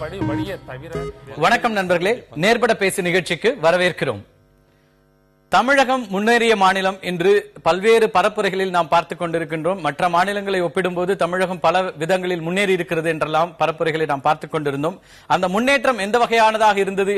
வணக்கம் நண்பர்களே, நேர்பட பேசு நிகழ்ச்சிக்கு வரவேற்கிறோம். தமிழகம் முன்னேறிய மாநிலம் என்று பல்வேறு பரப்புரைகளில் நாம் பார்த்துக் கொண்டிருக்கின்றோம். மற்ற மாநிலங்களை ஒப்பிடும்போது தமிழகம் பல விதங்களில் முன்னேறி இருக்கிறது என்றெல்லாம் பரப்புரைகளை நாம் பார்த்துக் கொண்டிருந்தோம். அந்த முன்னேற்றம் எந்த வகையானதாக இருந்தது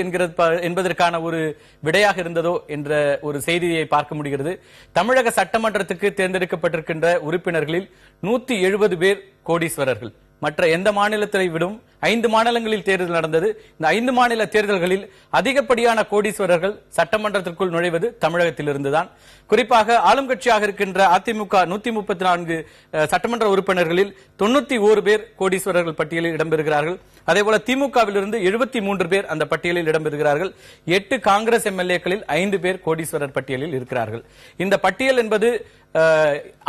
என்பதற்கான ஒரு விடையாக இருந்ததோ என்ற ஒரு செய்தியை பார்க்க முடிகிறது. தமிழக சட்டமன்றத்துக்கு தேர்ந்தெடுக்கப்பட்டிருக்கின்ற உறுப்பினர்களில் 170 பேர் கோடீஸ்வரர்கள். மற்ற எந்த மாநிலத்தை விடும் 5 மாநிலங்களில் தேர்தல் நடந்தது. இந்த 5 மாநில தேர்தல்களில் அதிகப்படியான கோடீஸ்வரர்கள் சட்டமன்றத்திற்குள் நுழைவது தமிழகத்தில் இருந்துதான். குறிப்பாக ஆளும் கட்சியாக இருக்கின்ற அதிமுக 134 சட்டமன்ற உறுப்பினர்களில் 91 பேர் கோடீஸ்வரர்கள் பட்டியலில் இடம்பெறுகிறார்கள். அதேபோல திமுகவிலிருந்து 73 பேர் அந்த பட்டியலில் இடம்பெறுகிறார்கள். 8 காங்கிரஸ் எம்எல்ஏக்களில் 5 பேர் கோடீஸ்வரர் பட்டியலில் இருக்கிறார்கள். இந்த பட்டியல் என்பது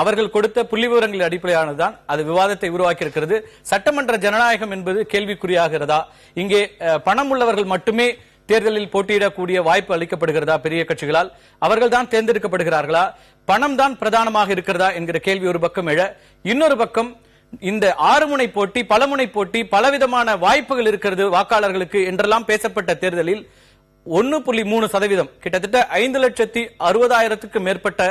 அவர்கள் கொடுத்த புள்ளிவிவரங்களின் அடிப்படையானதுதான். அது விவாதத்தை உருவாக்கி இருக்கிறது. சட்டமன்ற ஜனநாயகம் என்பது கேள்விக்குறியாகிறதா? இங்கே பணம் உள்ளவர்கள் மட்டுமே தேர்தலில் போட்டியிடக்கூடிய வாய்ப்பு அளிக்கப்படுகிறதா பெரிய கட்சிகளால்? அவர்கள் தான் தேர்ந்தெடுக்கப்படுகிறார்களா? பணம் தான் பிரதானமாக இருக்கிறதா என்கிற கேள்வி ஒரு பக்கம் எழ, இன்னொரு பக்கம் இந்த 6 முனை போட்டி, பலமுனை போட்டி, பலவிதமான வாய்ப்புகள் இருக்கிறது வாக்காளர்களுக்கு என்றெல்லாம் பேசப்பட்ட தேர்தலில் 1.3% கிட்டத்தட்ட 5,60,000க்கு மேற்பட்ட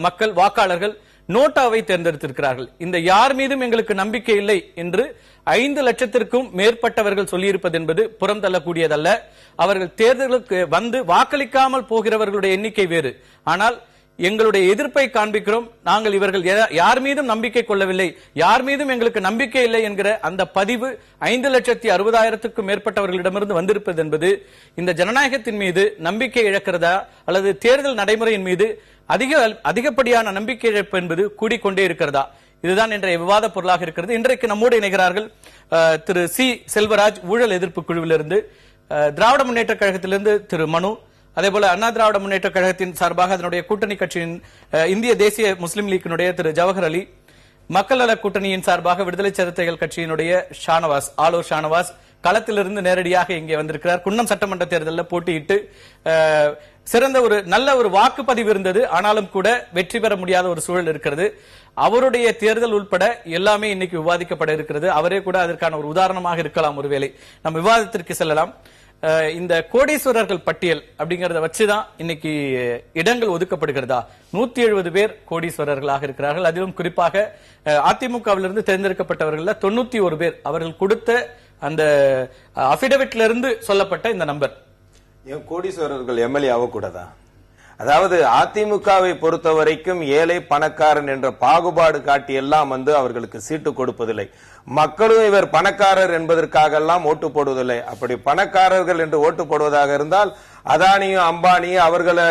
மக்கள் வாக்காளர்கள் நோட்டாவை தேர்ந்தெடுத்திருக்கிறார்கள். இந்த யார் மீதும் எங்களுக்கு நம்பிக்கை இல்லை என்று 5 லட்சத்திற்கும் மேற்பட்டவர்கள் சொல்லியிருப்பது என்பது புறம் தள்ளக்கூடியதல்ல. அவர்கள் தேர்தலுக்கு வந்து வாக்களிக்காமல் போகிறவர்களுடைய எண்ணிக்கை வேறு. ஆனால் எங்களுடைய எதிர்ப்பை காண்பிக்கிறோம், நாங்கள் இவர்கள் யார் மீதும் நம்பிக்கை கொள்ளவில்லை, யார் மீதும் எங்களுக்கு நம்பிக்கை இல்லை என்கிற அந்த பதிவு 5,60,000க்கும் மேற்பட்டவர்களிடமிருந்து வந்திருப்பது என்பது இந்த ஜனநாயகத்தின் மீது நம்பிக்கை இழக்கிறதா அல்லது தேர்தல் நடைமுறையின் மீது அதிகப்படியான நம்பிக்கை இழப்பு என்பது கூடிக்கொண்டே இருக்கிறதா? இதுதான் இன்றைய விவாத பொருளாக இருக்கிறது. இன்றைக்கு நம்மோடு இணைகிறார்கள் திரு சி செல்வராஜ், ஊழல் எதிர்ப்பு குழுவிலிருந்து, திராவிட முன்னேற்ற கழகத்திலிருந்து திரு மனு, அதேபோல அண்ணா திராவிட முன்னேற்ற கழகத்தின் சார்பாக அதனுடைய கூட்டணி கட்சியின் இந்திய தேசிய முஸ்லிம் லீக்கினுடைய திரு ஜவஹர் அலி, மக்கள் நல கூட்டணியின் சார்பாக விடுதலை சிறுத்தைகள் கட்சியினுடைய ஷானவாஸ், ஆலூர் ஷானவாஸ் களத்திலிருந்து நேரடியாக இங்கே வந்திருக்கிறார். குன்னம் சட்டமன்ற தேர்தலில் போட்டியிட்டு சிறந்த ஒரு நல்ல ஒரு வாக்குப்பதிவு இருந்தது, ஆனாலும் கூட வெற்றி பெற முடியாத ஒரு சூழல் இருக்கிறது. அவருடைய தேர்தல் உட்பட எல்லாமே இன்னைக்கு விவாதிக்கப்பட இருக்கிறது. அவரே கூட அதற்கான ஒரு உதாரணமாக இருக்கலாம். ஒருவேளை நம்ம விவாதத்திற்கு செல்லலாம். இந்த கோடீஸ்வரர்கள் பட்டியல் அப்படிங்கறத வச்சுதான் இன்னைக்கு இடங்கள் ஒதுக்கப்படுகிறதா? 170 பேர் கோடீஸ்வரர்களாக இருக்கிறார்கள். அதிலும் குறிப்பாக அதிமுகவிலிருந்து தேர்ந்தெடுக்கப்பட்டவர்கள் 91 பேர். அவர்கள் கொடுத்த அந்த அபிடவிட்ல இருந்து சொல்லப்பட்ட இந்த நம்பர். கோடீஸ்வரர்கள் எம்எல்ஏ ஆகக்கூடாதா? அதாவது அதிமுகவை பொறுத்த வரைக்கும் ஏழை பணக்காரன் என்ற பாகுபாடு காட்டி எல்லாம் அவர்களுக்கு சீட்டு கொடுப்பதில்லை. மக்களும் இவர் பணக்காரர் என்பதற்காக எல்லாம் ஓட்டு போடுவதில்லை. அப்படி பணக்காரர்கள் என்று ஓட்டு போடுவதாக இருந்தால் அதானியும் அம்பானியும் அவர்களை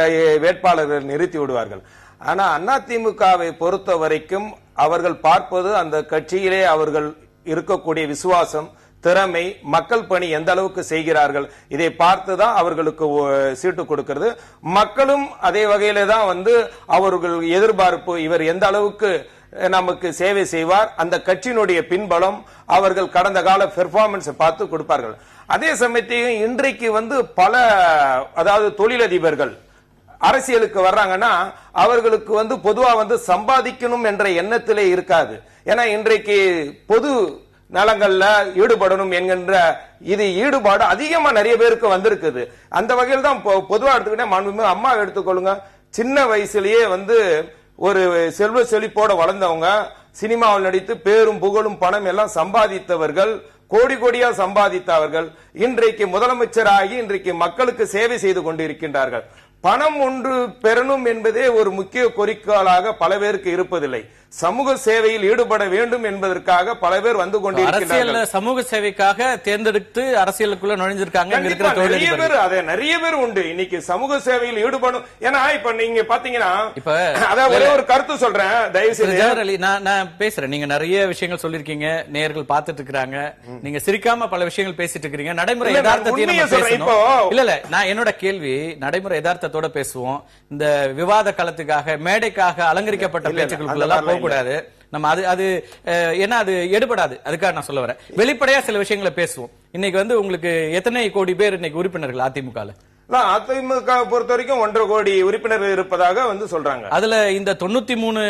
வேட்பாளர்கள் நிறுத்தி விடுவார்கள். ஆனா அதிமுகவை பொறுத்த வரைக்கும் அவர்கள் பார்ப்பது அந்த கட்சியிலே அவர்கள் இருக்கக்கூடிய விசுவாசம், திறமை, மக்கள் பணி எந்த அளவுக்கு செய்கிறார்கள், இதை பார்த்துதான் அவர்களுக்கு சீட்டு கொடுக்கிறது. மக்களும் அதே வகையில தான் அவர்கள் எதிர்பார்ப்பு, இவர் எந்த அளவுக்கு நமக்கு சேவை செய்வார், அந்த கட்சியினுடைய பின்பலம், அவர்கள் கடந்த கால பெர்ஃபார்மன்ஸ் பார்த்து கொடுப்பார்கள். அதே சமயத்தையும் இன்றைக்கு பல அதாவது தொழிலதிபர்கள் அரசியலுக்கு வர்றாங்கன்னா அவர்களுக்கு பொதுவா சம்பாதிக்கணும் என்ற எண்ணத்திலே இருக்காது. ஏன்னா இன்றைக்கு பொது நலங்கள்ல ஈடுபடணும் என்கின்ற இது ஈடுபாடு அதிகமா நிறைய பேருக்கு வந்திருக்குது. அந்த வகையில் தான் பொதுவா எடுத்துக்கிட்டே மாண்புமிகு அம்மா எடுத்துக்கொள்ளுங்க. சின்ன வயசுலயே ஒரு செல்வ செழிப்போட வளர்ந்தவங்க, சினிமாவில் நடித்து பேரும் புகழும் பணம் எல்லாம் சம்பாதித்தவர்கள், கோடி கோடியா சம்பாதித்தவர்கள் இன்றைக்கு முதலமைச்சராகி இன்றைக்கு மக்களுக்கு சேவை செய்து கொண்டிருக்கின்றார்கள். பணம் ஒன்று பெறணும் என்பதே ஒரு முக்கிய குறிக்கோளாக பல பேருக்கு இருப்பதில்லை. சமூக சேவையில் ஈடுபட வேண்டும் என்பதற்காக பல பேர் வந்து கொண்டிருக்கிறார்கள். சமூக சேவைக்காக தேர்ந்தெடுத்து அரசியலுக்குள்ள நுழைஞ்சிருக்காங்க. நிறைய பேர் உண்டு இன்னைக்கு சமூக சேவையில் ஈடுபடும். ஏன்னா இப்ப நீங்க பாத்தீங்கன்னா இப்ப அதான் ஒரே ஒரு கருத்து சொல்றேன், தயவு செய்து நான் பேசுறேன். நீங்க நிறைய விஷயங்கள் சொல்லிருக்கீங்க, நேயர்கள் பார்த்துட்டு இருக்காங்க. நீங்க சிரிக்காம பல விஷயங்கள் பேசிட்டு இருக்கீங்க. நடைமுறை யதார்த்தத்தையும் இல்ல நான் என்னோட கேள்வி நடைமுறை யதார்த்தத்தோட பேசுவோம். இந்த விவாத களத்துக்காக மேடைக்காக அலங்கரிக்கப்பட்ட பேச்சுக்களுக்குள்ள கூடாது. நம்ம அது என்ன அது எடுபடாது. அதுக்காக நான் சொல்ல வரேன். வெளிப்படையா சில விஷயங்களை பேசுவோம். இன்னைக்கு உங்களுக்கு எத்தனை கோடி பேர் இன்னைக்கு உறுப்பினர்கள் அதிமுக? அதிமுக பொறுத்த வரைக்கும் 1.5 கோடி உறுப்பினர்கள் இருப்பதாக சொல்றாங்க. அதுல இந்த 93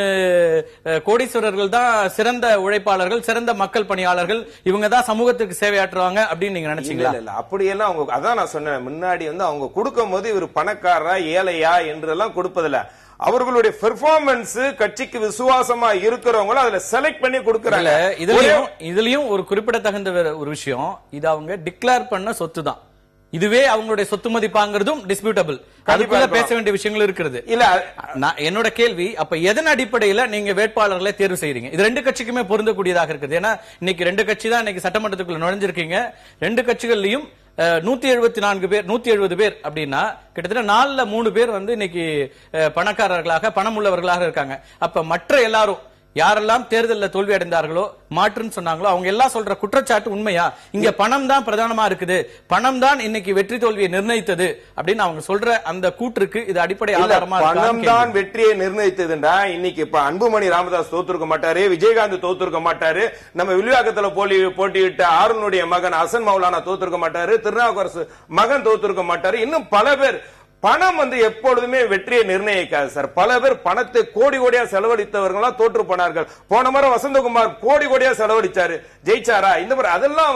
கோடீஸ்வரர்கள் தான் சிறந்த உழைப்பாளர்கள், சிறந்த மக்கள் பணியாளர்கள், இவங்க தான் சமூகத்துக்கு சேவையாற்றுவாங்க அப்படின்னு நீங்க நினைச்சீங்களா? இல்ல அப்படியெல்லாம் அவங்க, அதான் நான் சொன்னேன் முன்னாடி, அவங்க கொடுக்கும் போது இவர் பணக்காரரா ஏழையா என்றெல்லாம் கொடுப்பதில்ல. அவர்களுடைய பெர்ஃபார்மன்ஸ், கட்சிக்கு விசுவாசமா இருக்கிறவங்களும் அதுல செலக்ட் பண்ணி கொடுக்கறாங்க. இதுலயும் ஒரு குறிப்பிடத்தகுந்த ஒரு விஷயம், இது அவங்க டிக்ளேர் பண்ண சொத்து தான். இதுவே அவங்களுடைய சொத்து மதிப்பாங்கிறதும் டிஸ்பியூட்டபிள். அதுக்குள்ள பேச வேண்டிய விஷயங்கள் இருக்கிறது. இல்ல என்னோட கேள்வி, அப்ப எதன் அடிப்படையில நீங்க வேட்பாளர்களை தேர்வு செய்றீங்க? இது ரெண்டு கட்சிக்குமே பொருந்தக்கூடியதாக இருக்குது. ஏன்னா இன்னைக்கு ரெண்டு கட்சி தான் இன்னைக்கு சட்டமன்றத்துக்குள்ள நுழைஞ்சிருக்கீங்க. ரெண்டு கட்சிகள்லயும் 174 பேர், 170 பேர் அப்படின்னா கிட்டத்தட்ட 4ல 3 பேர் இன்னைக்கு பணக்காரர்களாக, பணம் உள்ளவர்களாக இருக்காங்க. அப்ப மற்ற எல்லாரும் யாரெல்லாம் தேர்தலில் தோல்வி அடைந்தார்களோ, மாற்றுன்னு சொன்னாங்களோ, அவங்க எல்லாம் சொல்ற குற்றச்சாட்டு உண்மையா? இங்க பணம் தான் பிரதானமா இருக்குது, பணம் தான் இன்னைக்கு வெற்றி தோல்வியை நிர்ணயித்தது அப்படின்னு அவங்க சொல்ற அந்த கூற்றுக்கு இது அடிப்படை ஆதாரமா? பணம் தான் வெற்றியை நிர்ணயித்ததுண்டா? இன்னைக்கு இப்ப அன்புமணி ராமதாஸ் தோத்துருக்க மாட்டாரு, விஜயகாந்த் தோத்துருக்க மாட்டாரு, நம்ம வில்லிவாக்கத்துல போட்டியிட்ட ஆருனுடைய மகன் ஹசன் மௌலானா தோத்துருக்க மாட்டாரு, திருநாவுக்கரசு மகன் தோத்துருக்க மாட்டாரு, இன்னும் பல பேர். பணம் எப்பொழுதுமே வெற்றியை நிர்ணயிக்காது சார். பல பேர் பணத்தை கோடி கோடியா செலவழித்தவர்களா தோற்று போனார்கள். போன முறை வசந்தகுமார் கோடி கோடியா செலவழிச்சாரு, ஜெயிச்சாரா? இந்த முறை அதெல்லாம்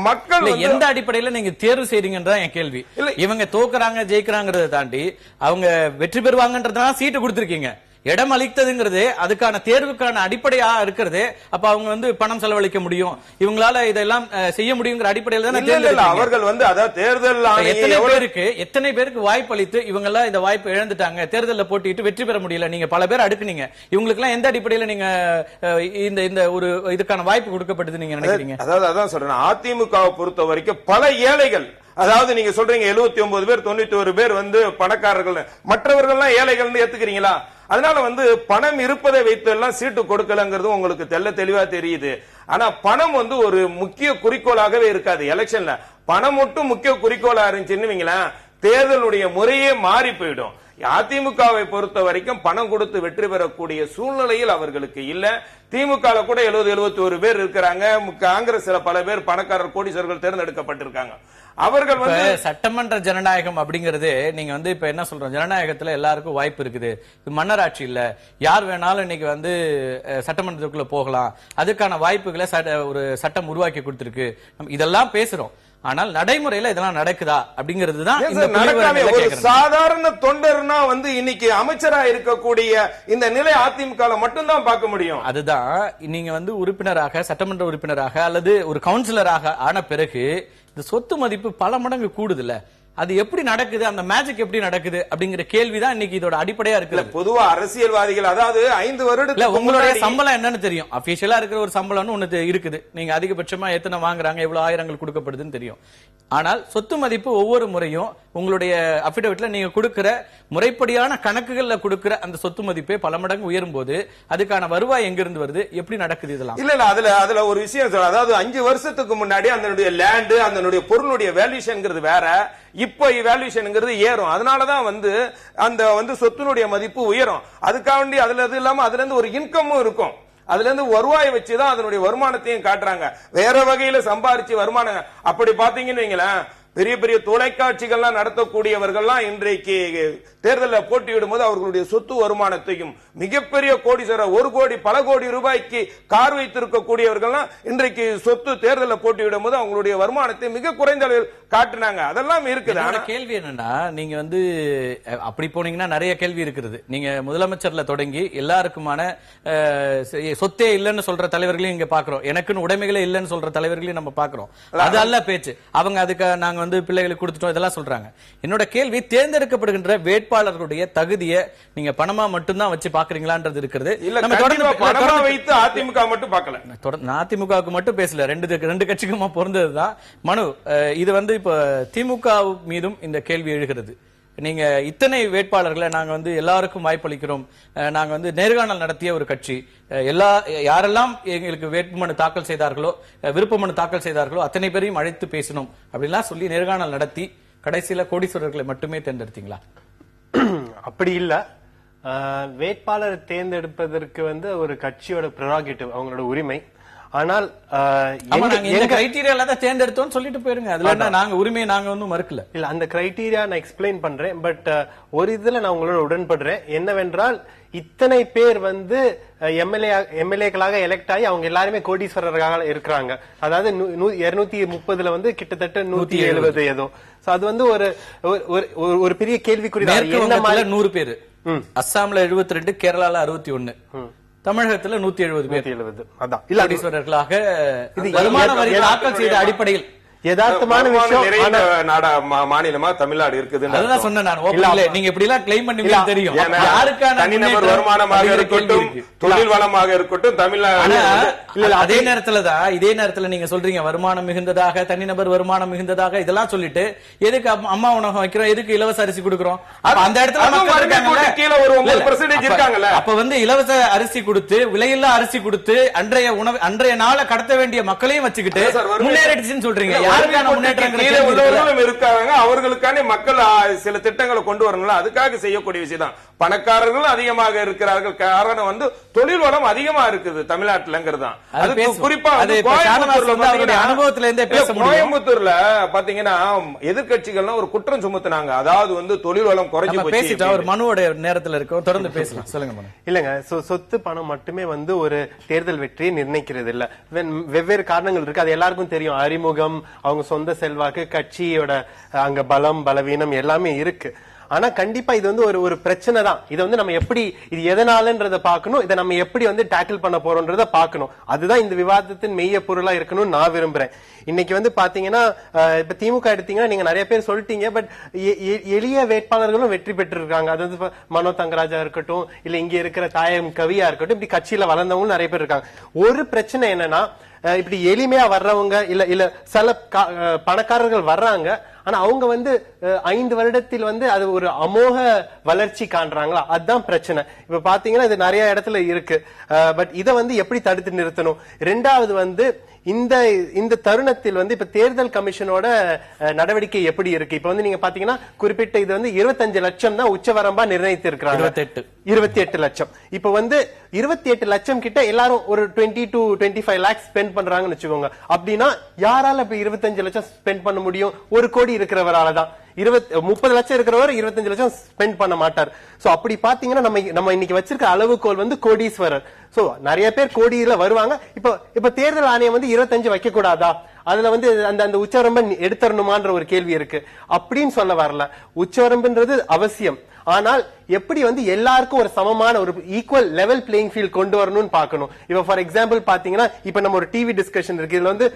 மக்கள் எந்த அடிப்படையில நீங்க தேர்வு செய்றீங்கன்றதான் என் கேள்வி. இவங்க தோக்குறாங்க ஜெயிக்கிறாங்கறத தாண்டி அவங்க வெற்றி பெறுவாங்கன்றதுனால சீட்டு கொடுத்திருக்கீங்க. இடம் அளித்ததுங்கிறது அதுக்கான தேர்வுக்கான அடிப்படையா இருக்கிறது. அப்ப அவங்க பணம் செலவழிக்க முடியும், இவங்களால இதெல்லாம் செய்ய முடியுங்கிற அடிப்படையில் தான் அவர்கள் அதாவது தேர்தல் எத்தனை பேருக்கு வாய்ப்பு அளித்து இவங்க எல்லாம் இந்த வாய்ப்பு இழந்துட்டாங்க, தேர்தலில் போட்டிட்டு வெற்றி பெற முடியல. நீங்க பல பேர் அடுக்குனீங்க, இவங்களுக்கு எல்லாம் எந்த அடிப்படையில் நீங்க இந்த ஒரு இதுக்கான வாய்ப்பு கொடுக்கப்பட்டது நீங்க நினைக்கிறீங்க? அதாவது அதான் சொல்றேன், அதிமுகவை பொறுத்த வரைக்கும் பல ஏழைகள், அதாவது நீங்க சொல்றீங்க 79 பேர் 91 பேர் பணக்காரர்கள், மற்றவர்கள் ஏழைகள் ஏத்துக்கிறீங்களா? அதனால பணம் இருப்பதை வைத்து எல்லாம் சீட்டு கொடுக்கலங்கிறது உங்களுக்கு தெளிவா தெரியுது. ஆனா பணம் ஒரு முக்கிய குறிக்கோளாகவே இருக்காது எலெக்ஷன்ல. பணம் மட்டும் முக்கிய குறிக்கோளா இருந்துச்சுன்னு தேர்தலுடைய முறையே மாறி போயிடும். அதிமுகவை பொறுத்த வரைக்கும் பணம் கொடுத்து வெற்றி பெறக்கூடிய சூழ்நிலையில் அவர்களுக்கு இல்ல. திமுக கூட 70-71 பேர் இருக்கிறாங்க. காங்கிரஸ்ல பல பேர் பணக்காரர் கோடீஸ்வரர்கள் தேர்ந்தெடுக்கப்பட்டிருக்காங்க. அவர்கள் சட்டமன்ற ஜனநாயகம் அப்படிங்கிறது நீங்க இப்ப என்ன சொல்றோம், ஜனநாயகத்துல எல்லாருக்கும் வாய்ப்பு இருக்குது, மன்னராட்சி இல்ல, யார் வேணாலும் இன்னைக்கு சட்டமன்றத்துக்குள்ள போகலாம், அதுக்கான வாய்ப்புகளை ஒரு சட்டம் உருவாக்கி கொடுத்திருக்கு, இதெல்லாம் பேசுறோம். ஆனால் நடைமுறையில இதெல்லாம் நடக்குதா அப்படிங்கிறது தான். ஒரு சாதாரண தொண்டர்னா இன்னைக்கு அமைச்சரா இருக்கக்கூடிய இந்த நிலை அதிமுக மட்டும்தான் பார்க்க முடியும். அதுதான் நீங்க உறுப்பினராக, சட்டமன்ற உறுப்பினராக அல்லது ஒரு கவுன்சிலராக ஆன பிறகு இந்த சொத்து மதிப்பு பல மடங்கு கூடுதுல்ல, அது எப்படி நடக்குது, அந்த மேஜிக் எப்படி நடக்குது அப்படிங்கிற கேள்விதான் இன்னைக்கு இதோட அடிப்படையா இருக்கு. பொதுவா அரசியல்வாதிகள், அதாவது 5 வருடத்துல உங்களுடைய சம்பளம் என்னன்னு தெரியும், அபிஷியலா இருக்கிற ஒரு சம்பளம்னு ஒண்ணு இருக்குது, நீங்க அதிகபட்சமா எத்தனை வாங்குறாங்க, எவ்வளவு ஆயிரங்கள் கொடுக்கப்படுதுன்னு தெரியும். ஆனால் சொத்து மதிப்பு ஒவ்வொரு முறையும் உங்களுடைய அபிடவிட்ல நீங்க கொடுக்கிற முறைப்படியான கணக்குகள்ல கொடுக்கிற அந்த சொத்து மதிப்பே பல மடங்கு உயரும் போது அதுக்கான வருவாய் எங்கிருந்து வருது, எப்படி நடக்குது இதெல்லாம்? இல்ல அதுல ஒரு விஷயம் சொல்ல, அதாவது 5 வருஷத்துக்கு முன்னாடி அதனுடைய லேண்ட், அதனுடைய பொருளுடைய வேல்யூஷன்ங்கிறது வேற, இப்ப வேல்யூஷன்ங்கிறது ஏறும். அதனாலதான் அந்த சொத்தினுடைய மதிப்பு உயரும். அதுக்காண்டி அதுல இல்லாம அதுல இருந்து ஒரு இன்கமும் இருக்கும், அதுல இருந்து வருவாயை வச்சுதான் அதனுடைய வருமானத்தையும் காட்டுறாங்க. வேற வகையில சம்பாரிச்சு வருமானம் அப்படி பாத்தீங்கன்னு வைங்களேன், பெரிய பெரிய தொலைக்காட்சிகள்லாம் நடத்தக்கூடியவர்கள்லாம் இன்றைக்கு தேர்தலில் போட்டியிடும் போது அவர்களுடைய சொத்து வருமானத்தையும் மிகப்பெரிய கோடீஸ்வரர் 1 கோடி பல கோடி ரூபாய்க்கு கார் வைத்திருக்கக்கூடியவர்கள்லாம் இன்றைக்கு சொத்து தேர்தலில் போட்டியிடும் போது அவங்களுடைய வருமானத்தை மிக குறைந்த அளவில் காட்டினாங்க. அதெல்லாம் இருக்குது. ஆனா கேள்வி என்னன்னா, நீங்க அப்படி போனீங்கன்னா நிறைய கேள்வி இருக்குது. நீங்க முதலமைச்சர்ல தொடங்கி எல்லாருக்குமான சொத்தே இல்லைன்னு சொல்ற தலைவர்களையும் இங்க பாக்குறோம், எனக்குன்னு உடைமைகளே இல்லைன்னு சொல்ற தலைவர்களையும் நம்ம பாக்குறோம். அதல்ல பேச்சு, அவங்க அதுக்கு நாங்க பிள்ளைகளுக்கு கொடுத்துட்டோம் இதெல்லாம் சொல்றாங்க. என்னோட கேள்வி, தேர்ந்தெடுக்கப்படுகின்ற வேட்பாளர்களுடைய தகுதியை நீங்க பணமா மட்டும்தான் வச்சு பாக்குறீங்களான்றது இருக்கிறது. வைத்து அதிமுக மட்டும் பார்க்கல, அதிமுகவுக்கு மட்டும் பேசல, ரெண்டு கட்சிக்குமா பொருந்ததுதான் மனு. இது இப்ப திமுக மீதும் இந்த கேள்வி எழுகிறது. நீங்க இத்தனை வேட்பாளர்களை நாங்க எல்லாருக்கும் வாய்ப்பளிக்கிறோம், நாங்க நேர்காணல் நடத்திய ஒரு கட்சி, யாரெல்லாம் எங்களுக்கு வேட்புமனு தாக்கல் செய்தார்களோ, விருப்ப மனு தாக்கல் செய்தார்களோ அத்தனை பேரையும் அழைத்து பேசணும் அப்படின்லாம் சொல்லி நேர்காணல் நடத்தி கடைசியில கோடீஸ்வரர்களை மட்டுமே தேர்ந்தெடுத்தீங்களா? அப்படி இல்ல. வேட்பாளர் தேர்ந்தெடுப்பதற்கு ஒரு கட்சியோட ப்ரெரோகேட்டிவ், அவங்களோட உரிமை. ஆனால் இந்த கிரைட்டீரியால தான் தேர்ந்தெடுத்தோம் சொல்லிட்டு போயிருங்க. அதுல என்ன நாங்க உரிமையை நாங்க வந்து மறுக்கல. இல்ல, அந்த கிரைட்டீரியா நான் எக்ஸ்பிளைன் பண்றேன். பட் ஒரு இதுல நான் உங்களோட உடன்படுறேன். என்னவென்றால் இத்தனை பேர் வந்து எம்எல்ஏக்களாக எலெக்ட் ஆகி அவங்க எல்லாருமே கோடீஸ்வரர்களாக இருக்கிறாங்க. அதாவது 230 வந்து கிட்டத்தட்ட 170 ஏதோ. அது வந்து ஒரு பெரிய கேள்விக்குறி. என்ன மாதிரி 100 பேரு, அஸ்ஸாம்ல 72, கேரளால 61, தமிழகத்துல 170 பேர். 170 அதான் இல்ல கோடீஸ்வரர்களாக வருமான வரி தாக்கல் செய்த அடிப்படையில் யதார்த்தமான விஷயம். மாநிலமா தமிழ்நாடு இருக்குது. அதுதான் சொன்னேன் நான். நீங்க இப்படி எல்லாம் கிளைம் பண்ணுவீங்க தெரியும். யாருக்கான தனிநபர் வருமானமாக இருக்கட்டும், தொழில் வளமாக இருக்கட்டும், தமிழ்நாடு அதே நேரத்துல நீங்க சொல்றீங்க வருமானம் மிகுந்ததாக, தனிநபர் வருமானம் மிகுந்ததாக இதெல்லாம் சொல்லிட்டு எதுக்கு அம்மா உணவகம் வைக்கிறோம், எதுக்கு இலவச அரிசி கொடுக்கிறோம்? அந்த இடத்துல கீழே ஒரு 9% இருக்காங்கல்ல. அப்ப வந்து இலவச அரிசி கொடுத்து, விலையில்லா அரிசி கொடுத்து, அன்றைய நாளை கடத்த வேண்டிய மக்களையும் வச்சுக்கிட்டு முன்னேறிடுச்சுன்னு சொல்றீங்க. உள்ளவர்களும் இருக்காங்க. அவர்களுக்கான மக்கள் சில திட்டங்களை கொண்டு வரணும். அதுக்காக செய்யக்கூடிய விஷயம் தான். பணக்காரர்களும் அதிகமாக இருக்கிறார்கள். காரணம் வந்து தொழில் வளம் அதிகமா இருக்குது தமிழ்நாட்டுலங்கிறது. குறிப்பா கோயம்புத்தூர்ல பாத்தீங்கன்னா எதிர்கட்சிகள் ஒரு குற்றம் சுமத்தினாங்க. அதாவது வந்து தொழில் வளம் குறைஞ்சு போச்சு. ஒரு மனுவோட நேரத்தில் இருக்கும், தொடர்ந்து பேசலாம். சொல்லுங்க. இல்லங்க, சொத்து பணம் மட்டுமே வந்து ஒரு தேர்தல் வெற்றியை நிர்ணயிக்கிறது இல்ல. வெவ்வேறு காரணங்கள் இருக்கு. அது எல்லாருக்கும் தெரியும். அறிமுகம், அவங்க சொந்த செல்வாக்கு, கட்சியோட அங்க பலம் பலவீனம் எல்லாமே இருக்கு. ஆனா கண்டிப்பா இது வந்து ஒரு பிரச்சனை தான். இதை வந்து நம்ம எப்படி, இது எதனாலன்றத பாக்கணும், இதை நம்ம எப்படி வந்து டேக்கிள் பண்ண போறோம்ன்றத பாக்கணும். அதுதான் இந்த விவாதத்தின் மெய்ய பொருளா இருக்கணும்னு நான் விரும்புறேன். இன்னைக்கு வந்து பாத்தீங்கன்னா இப்ப திமுக எடுத்தீங்கன்னா நீங்க நிறைய பேர் சொல்லிட்டீங்க. பட் எளிய வேட்பாளர்களும் வெற்றி பெற்று இருக்காங்க. அது வந்து மனோ தங்கராஜா இருக்கட்டும், இல்ல இங்க இருக்கிற தாயம் கவியா இருக்கட்டும், இப்படி கட்சியில வளர்ந்தவங்களும் நிறைய பேர் இருக்காங்க. ஒரு பிரச்சனை என்னன்னா, இப்படி எளிமையா வர்றவங்க இல்ல சில பணக்காரர்கள் வர்றாங்க. ஆனா அவங்க வந்து 5 வருடத்தில் வந்து அது ஒரு அமோக வளர்ச்சி காண்றாங்களா, அதுதான் பிரச்சனை. இப்ப பாத்தீங்கன்னா இது நிறைய இடத்துல இருக்கு. பட் இதை வந்து எப்படி தடுத்து நிறுத்தணும்? ரெண்டாவது வந்து இந்த தருணத்தில் வந்து இப்ப தேர்தல் கமிஷனோட நடவடிக்கை எப்படி இருக்கு? இப்ப வந்து நீங்க பாத்தீங்கன்னா குறிப்பிட்ட இது வந்து 25 லட்சம் தான் உச்சவரம்பா நிர்ணயித்து இருக்கிறாங்க. 28 லட்சம். இப்ப வந்து 28 லட்சம் கிட்ட எல்லாரும் ஒரு 20 to 25 lakhs ஸ்பெண்ட் பண்றாங்கன்னு வச்சுக்கோங்க. அப்படின்னா யாரால இப்ப 25 லட்சம் ஸ்பெண்ட் பண்ண முடியும்? 1 கோடி இருக்கிறவரால தான். 30 லட்சம் இருக்கிறவர் 25 லட்சம் ஸ்பெண்ட் பண்ண மாட்டார். சோ அப்படி பாத்தீங்கன்னா நம்ம இன்னைக்கு வச்சிருக்க அளவுகோல் வந்து கோடீஸ்வரர். சோ நிறைய பேர் கோடியில வருவாங்க. இப்ப தேர்தல் ஆணையம் வந்து 25 வைக்க கூடாதா? அதுல வந்து அந்த உச்சவரம்பை எடுத்துறணுமான்ற ஒரு கேள்வி இருக்கு. அப்படின்னு சொல்ல வரல. உச்சவரம்புன்றது அவசியம். ஆனால் எப்படி வந்து எல்லாருக்கும் ஒரு சமமான ஒரு ஈக்குவல் லெவல் பிளேயிங் ஃபீல்ட் கொண்டு வரணும்னு பாக்கணும். இப்ப ஃபார் எக்ஸாம்பிள் பாத்தீங்கன்னா இப்ப நம்ம ஒரு டிவி டிஸ்கஷன் இருக்கு. இதுல வந்து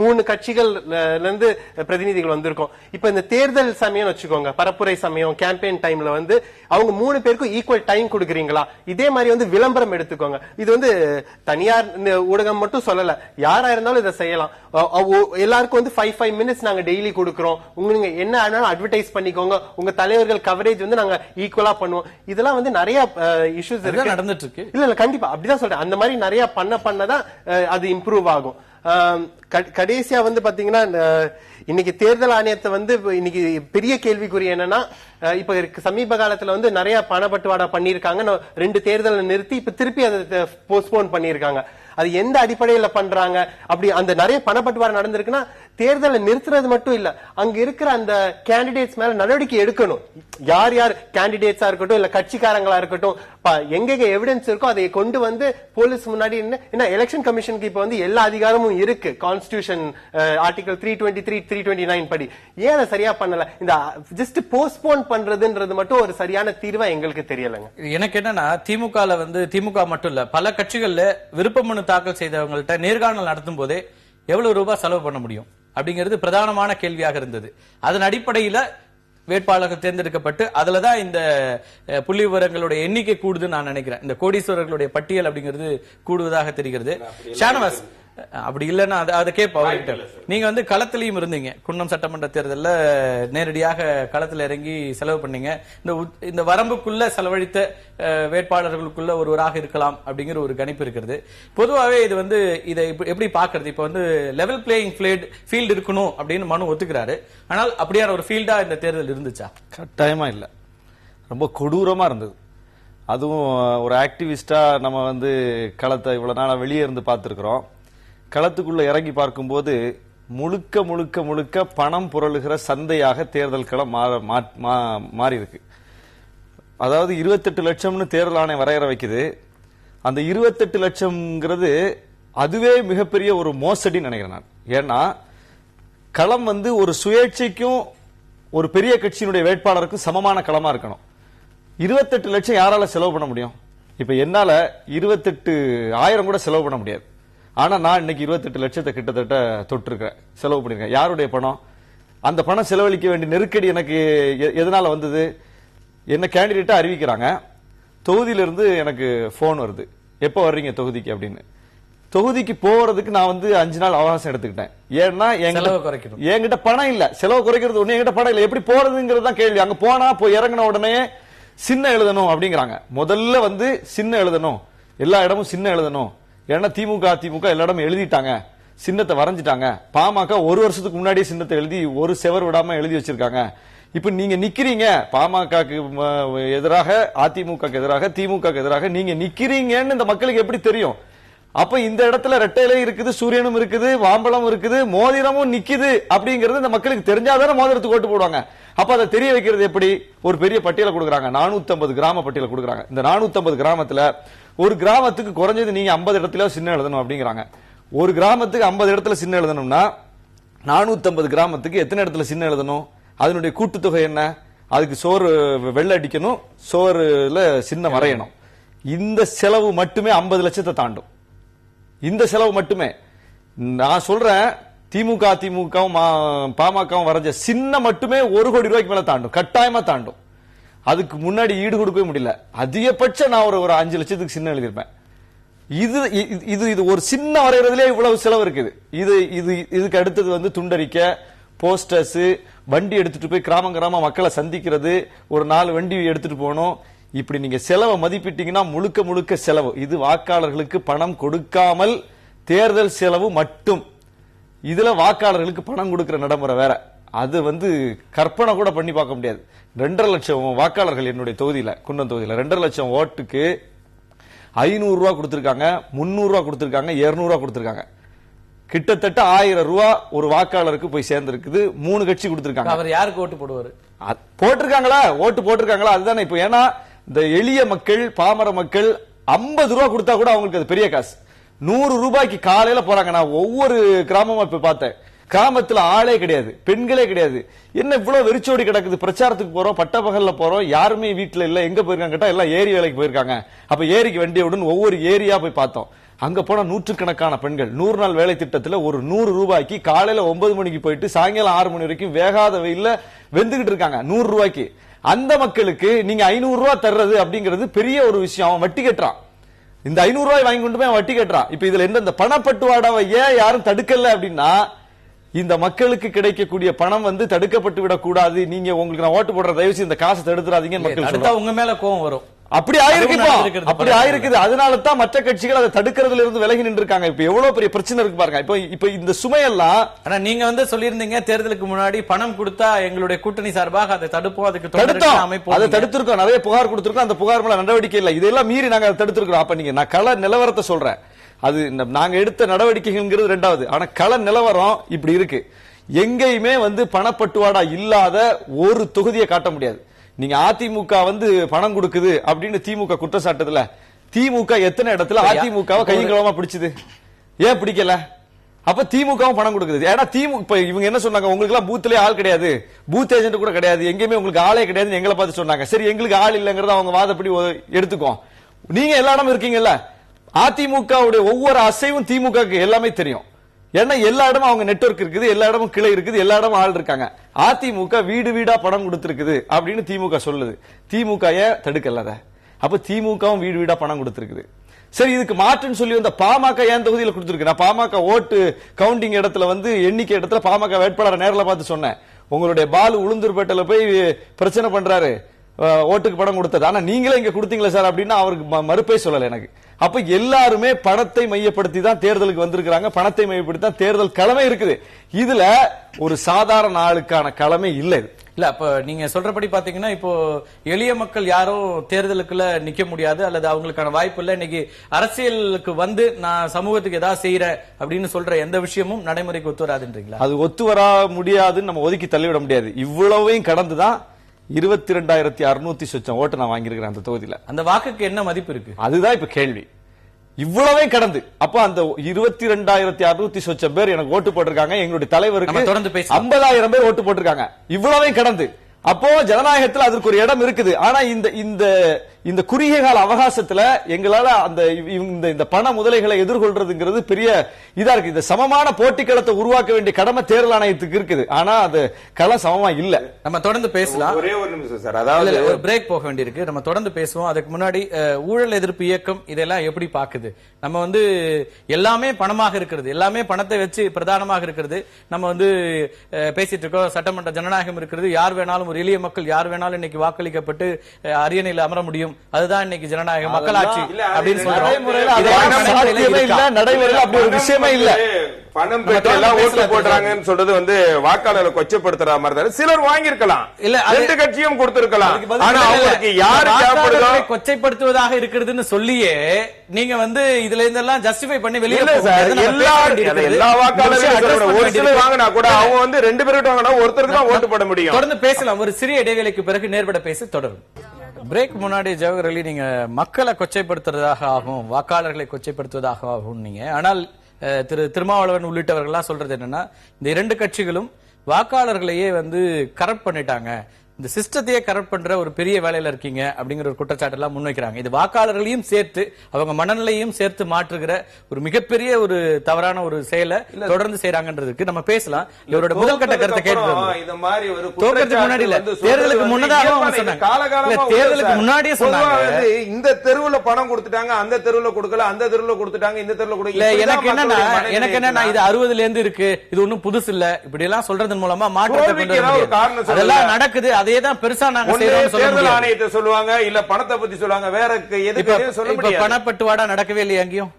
3 கட்சிகள்ல இருந்து பிரதிநிதிகள் வந்திருக்கோம். இப்ப இந்த தேர்தல் சமயம் வச்சுக்கோங்க, பரப்புரை சமயம், கேம்பெயின் டைம்ல வந்து அவங்க 3 பேருக்கும் ஈக்குவல் டைம் கொடுக்குறீங்களா? இதே மாதிரி வந்து விளம்பரம் எடுத்துக்கோங்க. இது வந்து தனியார் ஊடகம் மட்டும் சொல்லல, யாரா இருந்தாலும் இதை செய்யலாம். எல்லாருக்கும் வந்து 5 மினிட்ஸ் நாங்க டெய்லி கொடுக்கிறோம், உங்களுக்கு என்ன ஆனாலும் அட்வர்டைஸ் பண்ணிக்கோங்க, உங்க தலைவர்கள் கவரேஜ் வந்து நாங்க ஈக்குவலா பண்ணுவோம். இதெல்லாம் வந்து நிறைய இஷ்யூஸ் இருக்கு, நடந்துட்டு இருக்கு. இல்ல கண்டிப்பா அப்படிதான் சொல்றேன். அந்த மாதிரி நிறைய பண்ணதான் அது இம்ப்ரூவ் ஆகும். கடைசியா வந்து பாத்தீங்கன்னா இன்னைக்கு தேர்தல் ஆணையத்தை வந்து இன்னைக்கு பெரிய கேள்விக்குறி என்னன்னா, இப்ப சமீப காலத்துல வந்து நிறைய பணப்பட்டுவாடா பண்ணிருக்காங்க. 2 தேர்தலை நிறுத்தி இப்ப திருப்பி அதை போஸ்ட்போன் பண்ணிருக்காங்க. அது எந்த அடிப்படையில பண்றாங்க? அப்படி அந்த நிறைய பணப்பட்டுவாடா நடந்திருக்குன்னா தேர்தலை நிறுத்துறது மட்டும் இல்ல, அங்க இருக்கிற அந்த கேண்டிடேட்ஸ் மேல நடவடிக்கை எடுக்கணும். யார் கேண்டிடேட்ஸா இருக்கட்டும், இல்ல கட்சிக்காரங்களா இருக்கட்டும், எங்க எவிடன்ஸ் இருக்கோ அதை கொண்டு வந்து போலீஸ் முன்னாடி என்ன எலெக்ஷன் கமிஷனுக்கு இப்ப வந்து எல்லா அதிகாரமும் இருக்கு. கான்ஸ்டிடியூஷன் ஆர்டிகல் 323, 329 படி ஏன் அதை சரியா பண்ணல? இந்த ஜஸ்ட் போஸ்ட்போன் பண்றதுன்றது மட்டும் ஒரு சரியான தீர்வா எங்களுக்கு தெரியலங்க. எனக்கு என்னன்னா திமுக மட்டும் இல்ல, பல கட்சிகள்ல விருப்ப மனு தாக்கல் செய்தவங்கள்ட்ட நேர்காணல் நடத்தும் போதே எவ்வளவு ரூபாய் செலவு பண்ண முடியும் அப்படிங்கிறது பிரதானமான கேள்வியாக இருந்தது. அதன் அடிப்படையில வேட்பாளர்கள் தேர்ந்தெடுக்கப்பட்டு அதுலதான் இந்த புள்ளி விவரங்களுடைய எண்ணிக்கை கூடுதுன்னு நான் நினைக்கிறேன். இந்த கோடீஸ்வரர்களுடைய பட்டியல் அப்படிங்கிறது கூடுவதாக தெரிகிறது. ஷானவாஸ், அப்படி இல்லைன்னா அதை கேட்ப அவர்கிட்ட. நீங்க வந்து களத்திலையும் இருந்தீங்க, குன்னம் சட்டமன்ற தேர்தலில் நேரடியாக களத்தில் இறங்கி செலவு பண்ணீங்க. இந்த வரம்புக்குள்ள செலவழித்த வேட்பாளர்களுக்குள்ள ஒருவராக இருக்கலாம் அப்படிங்கிற ஒரு கணிப்பு இருக்கிறது. பொதுவாகவே இது வந்து இதை எப்படி பாக்குறது? இப்ப வந்து லெவல் பிளேயிங் ஃபீல்டு இருக்கணும் அப்படின்னு மனு ஒத்துக்கிறாரு. ஆனால் அப்படியான ஒரு ஃபீல்டா இந்த தேர்தல் இருந்துச்சா? கட்டாயமா இல்ல, ரொம்ப கொடூரமா இருந்தது. அதுவும் ஒரு ஆக்டிவிஸ்டா நம்ம வந்து களத்தை இவ்வளவு நாளா வெளியே இருந்து பார்த்திருக்கிறோம். களத்துக்குள்ள இறங்கி பார்க்கும்போது முழுக்க முழுக்க முழுக்க பணம் புரளுகிற சந்தையாக தேர்தல் களம் மாறி இருக்கு. அதாவது 28 லட்சம்னு தேர்தல் ஆணையம் வரையறை வைக்குது. அந்த 28 லட்சம்ங்கிறது அதுவே மிகப்பெரிய ஒரு மோசடின்னு நினைக்கிறேன் நான். ஏன்னா களம் வந்து ஒரு சுயேட்சைக்கும் ஒரு பெரிய கட்சியினுடைய வேட்பாளருக்கும் சமமான களமா இருக்கணும். 28 லட்சம் யாரால செலவு பண்ண முடியும்? இப்ப என்னால 28,000 கூட செலவு பண்ண முடியாது. ஆனா நான் இன்னைக்கு 28 லட்சத்தை கிட்டத்தட்ட தொட்டிருக்கேன், செலவு பண்ணிருக்கேன். யாருடைய பணம்? அந்த பணம் செலவழிக்க வேண்டிய நெருக்கடி எனக்கு எதனால வந்தது? என்ன கேண்டிடேட்டா அறிவிக்கிறாங்க, தொகுதியிலிருந்து எனக்கு போன் வருது, எப்ப வர்றீங்க தொகுதிக்கு அப்படின்னு. தொகுதிக்கு போறதுக்கு நான் வந்து 5 நாள் அவகாசம் எடுத்துக்கிட்டேன். ஏன்னா என்கிட்ட பணம் இல்ல, செலவு குறைக்கிறது ஒண்ணு, என்கிட்ட பணம் இல்ல, எப்படி போறதுங்கிறது தான் கேள்வி. அங்க போனா போய் இறங்கின உடனே சின்ன எழுதணும் அப்படிங்கிறாங்க. முதல்ல வந்து சின்ன எழுதணும், எல்லா இடமும் சின்ன எழுதணும். ஏன்னா திமுக அதிமுக எல்லா இடமும் எழுதிட்டாங்க, சின்னத்தை வரைஞ்சிட்டாங்க. பாமக ஒரு வருஷத்துக்கு முன்னாடியே சின்னத்தை எழுதி ஒரு செவர் விடாம எழுதி வச்சிருக்காங்க. இப்ப நீங்க நிக்கிறீங்க பாமகக்கு எதிராக, அதிமுக எதிராக, திமுக எதிராக நீங்க நிக்கிறீங்கன்னு இந்த மக்களுக்கு எப்படி தெரியும்? அப்ப இந்த இடத்துல ரெட்டையிலே இருக்குது, சூரியனும் இருக்குது, மாம்பழம் இருக்குது, மோதிரமும் நிக்குது அப்படிங்கிறது இந்த மக்களுக்கு தெரிஞ்சாதானே மோதிரத்துக்கு ஓட்டு போடுவாங்க. அப்ப அதை தெரிய வைக்கிறது எப்படி? ஒரு பெரிய பட்டியலை கொடுக்குறாங்க, 450 கிராம பட்டியலை கொடுக்குறாங்க. இந்த 450 கிராமத்துல ஒரு கிராமத்துக்கு குறைஞ்சது நீங்க 50 இடத்துல சின்ன எழுதணும் அப்படிங்கிறாங்க. ஒரு கிராமத்துக்கு 50 இடத்துல சின்ன எழுதணும்னா 450 கிராமத்துக்கு எத்தனை இடத்துல சின்ன எழுதணும்? அதனுடைய கூட்டுத்தொகை என்ன? அதுக்கு சோறு வெள்ளை அடிக்கணும், சோறுல சின்ன வரையணும். இந்த செலவு மட்டுமே 50 லட்சத்தை தாண்டும். இந்த செலவு மட்டுமே. நான் சொல்றேன், திமுக அதிமுகவும் பாமகவும் வரைஞ்ச சின்ன மட்டுமே 1 கோடி ரூபாய்க்கு மேல தாண்டும், கட்டாயமா தாண்டும். அதுக்கு முன்னாடி ஈடு கொடுக்கவே முடியல. அதிகபட்சம் நான் ஒரு 5 லட்சத்துக்கு சின்ன எழுதியிருப்பேன். இது இது இது ஒரு சின்ன வரைகிறதுலே இவ்வளவு செலவு இருக்குது. இதுக்கு அடுத்தது வந்து துண்டறிக்க, போஸ்டர்ஸ், வண்டி எடுத்துட்டு போய் கிராம கிராம மக்களை சந்திக்கிறது, ஒரு 4 வண்டி எடுத்துட்டு போகணும். இப்படி நீங்க செலவை மதிப்பிட்டீங்கன்னா முழுக்க முழுக்க செலவு. இது வாக்காளர்களுக்கு பணம் கொடுக்காமல் தேர்தல் செலவு மட்டும். இதுல வாக்காளர்களுக்கு பணம் கொடுக்கிற நடைமுறை வேற. அது வந்து கற்பனை கூட பண்ணி பார்க்க முடியாது. 2.5 லட்சம் வாக்காளர்கள் என்னுடைய தொகுதியில, குன்னம் தொகுதியில 2.5 லட்சம் ஓட்டுக்கு 500 ரூபாய் கொடுத்திருக்காங்க, 300 ரூபாய் கொடுத்திருக்காங்க, 200 ரூபாய் கொடுத்திருக்காங்க. கிட்டத்தட்ட 1000 ரூபாய் ஒரு வாக்காளருக்கு போய் சேர்ந்திருக்குது. 3 கட்சி கொடுத்திருக்காங்க. அவர் யாருக்கு ஓட்டு போடுவாரு? போட்டிருக்காங்களா, ஓட்டு போட்டிருக்காங்களா? அதுதானே இப்ப. ஏன்னா இந்த எளிய மக்கள், பாமர மக்கள் 50 ரூபாய் கொடுத்தா கூட அவங்களுக்கு அது பெரிய காசு. 100 ரூபாய்க்கு காலையில போறாங்க. நான் ஒவ்வொரு கிராமமா இப்ப பார்த்தேன், கிராமத்துல ஆளே கிடையாது, பெண்களே கிடையாது. என்ன இவ்வளவு வெறிச்சோடி கிடக்குது? பிரச்சாரத்துக்கு போறோம், பட்டப்பகல்ல போறோம், யாருமே வீட்டுல இல்ல. எங்க போயிருக்காங்க கேட்டா எல்லாம் ஏரி வேலைக்கு போயிருக்காங்க. அப்ப ஏரிக்கு வண்டியுடன் ஒவ்வொரு ஏரியா போய் பார்த்தோம். அங்க போனா நூற்றுக்கணக்கான பெண்கள் 100 நாள் வேலை திட்டத்துல ஒரு 100 ரூபாய்க்கு காலையில 9 மணிக்கு போயிட்டு சாயங்காலம் 6 மணி வரைக்கும் வேகாத வெயில்ல வெந்துகிட்டு இருக்காங்க 100 ரூபாய்க்கு. அந்த மக்களுக்கு நீங்க 500 ரூபாய் தர்றது அப்படிங்கிறது பெரிய ஒரு விஷயம். அவன் வட்டி கட்டுறான். இந்த 500 ரூபாய் வாங்கி கொண்டு போய் அவன் வட்டி கட்டுறான். இப்ப இதுல எந்த பணப்பட்டுவாடாவை ஏன் யாரும் தடுக்கல அப்படின்னா, இந்த மக்களுக்கு கிடைக்கக்கூடிய பணம் வந்து தடுக்கப்பட்டு விடக்கூடாது. நீங்க உங்களுக்கு நான் ஓட்டு போடுற தயவு செய்து இந்த காசை தடுத்துறாதீங்க மக்கள் சொல்றாங்க. உங்க மேல கோவம் வரும். அப்படி ஆயிருக்குது. அதனால தான் மற்ற கட்சிகள் அதை தடுக்கிறதுல இருந்து விலகி நின்று இருக்காங்க. இப்ப எவ்வளவு பெரிய பிரச்சனை இருக்கு பாருங்க. இப்ப இந்த சுமையெல்லாம், ஆனா நீங்க வந்து சொல்லியிருந்தீங்க தேர்தலுக்கு முன்னாடி பணம் கொடுத்தா எங்களுடைய கூட்டணி சார்பாக அதை தடுப்போம், அதுக்கு அதை தடுத்திருக்கோம், நிறைய புகார் கொடுத்திருக்கோம். அந்த புகார் மேல நடவடிக்கை இல்லை. இதெல்லாம் மீறி நாங்க அதை தடுத்திருக்கிறோம். அப்ப நீங்க நான் கள நிலவரத்தை சொல்றேன். அது நாங்க எடுத்த நடவடிக்கைகள் ரெண்டாவது. ஆனா கள நிலவரம் இப்படி இருக்கு. எங்கேயுமே வந்து பணப்பட்டுவாடா இல்லாத ஒரு தொகுதியை காட்ட முடியாது. நீங்க அதிமுக வந்து பணம் கொடுக்குது அப்படின்னு திமுக குற்றச்சாட்டுதுல, திமுக எத்தனை இடத்துல அதிமுகவை கையங்களமா பிடிச்சது? ஏன் பிடிக்கல? அப்ப திமுகவும் பணம் கொடுக்குது. ஏன்னா திமுக இப்ப இவங்க என்ன சொன்னாங்க, உங்களுக்கு எல்லாம் பூத்லயே ஆள் கிடையாது, பூத் ஏஜென்ட் கூட கிடையாது, எங்கேயுமே உங்களுக்கு ஆளே கிடையாது எங்களை பார்த்து சொன்னாங்க. சரி, எங்களுக்கு ஆள் இல்லங்கிறத அவங்க வாதப்படி எடுத்துக்கோ. நீங்க எல்லா இடமும் இருக்கீங்கல்ல, அதிமுகவுடைய ஒவ்வொரு அசைவும் திமுக எல்லாமே தெரியும். ஏன்னா எல்லா இடமும் அவங்க நெட்வொர்க் இருக்குது, எல்லா இடமும் கிளை இருக்குது, எல்லா இடமும் ஆள் இருக்காங்க. அதிமுக வீடு வீடா பணம் கொடுத்திருக்குது அப்படின்னு திமுக சொல்லுது. திமுக ஏன் தடுக்கல? அப்ப திமுகவும் வீடு வீடா பணம் கொடுத்திருக்குது. சரி, இதுக்கு மாற்றுன்னு சொல்லி வந்த பாமக ஏன் தொகுதியில் கொடுத்திருக்கு? நான் பாமக ஓட்டு கவுண்டிங் இடத்துல வந்து எண்ணிக்கை இடத்துல பாமக வேட்பாளரை நேரில் பார்த்து சொன்னேன், உங்களுடைய பாலு உளுந்தூர்பேட்டையில போய் பிரச்சனை பண்றாரு, ஓட்டுக்கு பணம் கொடுத்தது. ஆனா நீங்களே இங்க கொடுத்தீங்களா சார் அப்படின்னா அவருக்கு மறுப்பே சொல்லல எனக்கு. அப்ப எல்லாருமே பணத்தை மையப்படுத்தி தான் தேர்தலுக்கு வந்திருக்காங்க, பணத்தை மையப்படுத்தி தான் தேர்தல் களமே இருக்குது. இதுல ஒரு சாதாரண ஆளுக்கான களமே இல்லை. இல்ல அப்ப நீங்க சொல்றபடி பாத்தீங்கன்னா இப்போ எளிய மக்கள் யாரும் தேர்தலுக்குள்ள நிக்க முடியாது அல்லது அவங்களுக்கான வாய்ப்பு இல்ல. இன்னைக்கு அரசியலுக்கு வந்து நான் சமூகத்துக்கு ஏதாவது செய்யறேன் அப்படின்னு சொல்ற எந்த விஷயமும் நடைமுறைக்கு ஒத்து வராதுன்றீங்களா? அது ஒத்து வரா முடியாதுன்னு நம்ம ஒதுக்கி தள்ளிவிட முடியாது. இவ்வளவையும் கடந்துதான் 22,600 சொச்சம் ஓட்டு நான் வாங்கியிருக்கிறேன் அந்த தொகுதியில. அந்த வாக்குக்கு என்ன மதிப்பு இருக்கு? அதுதான் இப்ப கேள்வி. இவ்வளவே கடந்து அப்ப அந்த 22,600 சொச்சம் பேர் எனக்கு ஓட்டு போட்டிருக்காங்க. எங்களுடைய தலைவருக்கு தொடர்ந்து 50,000 பேர் ஓட்டு போட்டிருக்காங்க. இவ்வளவே கடந்து அப்போ ஜனநாயகத்தில் அதற்கு ஒரு இடம் இருக்குது. ஆனா இந்த குறுகிய கால அவகாசத்துல எங்களால இந்த பண முதலைகளை எதிர்கொள்றதுங்கிறது பெரிய இதா இருக்கு. இந்த சமமான போட்டிக்களத்தை உருவாக்க வேண்டிய கடமை தேர்தல் ஆணையத்துக்கு இருக்குது. ஆனா அது களம் சமமா இல்ல. நம்ம தொடர்ந்து பேசலாம். ஒரே ஒரு நிமிஷம் சார், அதாவது ஒரு பிரேக் போக வேண்டியிருக்கு. நம்ம தொடர்ந்து பேசுவோம். அதுக்கு முன்னாடி ஊழல் எதிர்ப்பு இயக்கம் இதெல்லாம் எப்படி பாக்குது? நம்ம எல்லாமே பணமாக இருக்கிறது, எல்லாமே பணத்தை வச்சு பிரதானமாக இருக்கிறது. நம்ம பேசிட்டு இருக்கோம். சட்டமன்ற ஜனநாயகம் இருக்கிறது. யார் வேணாலும், ஒரு எளிய மக்கள் யார் வேணாலும் இன்னைக்கு வாக்களிக்கப்பட்டு அரியணையில் அமர முடியும். அதுதான் இன்னைக்கு ஜனநாயக மக்களாட்சி அப்படின்னு சொல்றோம். நடைமுறையில் அப்படி ஒரு விஷயமே இல்ல. பணம் பெற்று எல்லாம் ஓட்டு போடுறாங்கன்னு சொல்றது வாக்காளர்களை கொச்சப்படுத்துற மாதிரி தான். சிலர் வாங்கியிருக்கலாம், இல்ல ரெண்டு கட்சியும் கொடுத்திருக்கலாம். ஆனா அவங்களுக்கு யாரு கொச்சைப்படுத்துவதாக இருக்கிறதுன்னு சொல்லியே நீங்க இதுல இருந்தெல்லாம் ஜஸ்டிஃபை பண்ணி வெளியே எல்லா வாக்காளர்களும் ஒரு சிலர் வாங்கினா கூட அவங்க 2 பேருக்கு வாங்கினா ஒருத்தருக்கு தான் ஓட்டு போட முடியும். தொடர்ந்து பேசலாம். ஒரு சிறிய இடைவேளைக்கு பிறகு நேர்பட பேசி தொடரும். பிரேக் முன்னாடி ஜவஹர் அலி, நீங்க மக்களை கொச்சைப்படுத்துறதாக ஆகும், வாக்காளர்களை கொச்சைப்படுத்துவதாக ஆகும் நீங்க. ஆனால் திருமாவளவன் உள்ளிட்டவர்கள் சொல்றது என்னன்னா, இந்த 2 கட்சிகளும் வாக்காளர்களையே கரப்ட் பண்ணிட்டாங்க, இந்த சிஸ்டத்தையே கரப்ட் பண்ற ஒரு பெரிய வேலையில இருக்கீங்க அப்படிங்கிற ஒரு குற்றச்சாட்டு எல்லாம் முன்வைக்கிறாங்க. இது வாக்காளர்களையும் சேர்த்து அவங்க மனநிலையும் சேர்த்து மாற்றுகிற ஒரு மிகப்பெரிய ஒரு தவறான ஒரு செயலை தொடர்ந்து செய்யறாங்கன்றதுக்கு நம்ம பேசலாம். இவரோட முதல் கட்ட கருத்தை கேட்கிறோம். முன்னாடி இல்ல, தேர்தலுக்கு முன்னதாக தேர்தலுக்கு முன்னாடியே சொன்னாங்க, இந்த தெருவுல பணம் கொடுத்துட்டாங்க, அந்த தெருவுல கொடுக்கல, அந்த தெருவுல கொடுத்துட்டாங்க, இந்த தெருவுல கொடுக்கல. எனக்கு என்னன்னா இது 60ல இருந்து இருக்கு, இது ஒன்னும் புதுசு இல்ல, இப்படி எல்லாம் சொல்றதன் மூலமா மாற்றத்தை அதெல்லாம் நடக்குது. அதேதான் பெருசா நாங்க தேர்தல் ஆணையத்தை சொல்லுவாங்க, இல்ல பணத்தை பத்தி சொல்லுவாங்க, வேற எதுக்கு சொல்ல முடியாது. பணப்பட்டுவாடா நடக்கவே இல்லையா எங்கேயும்?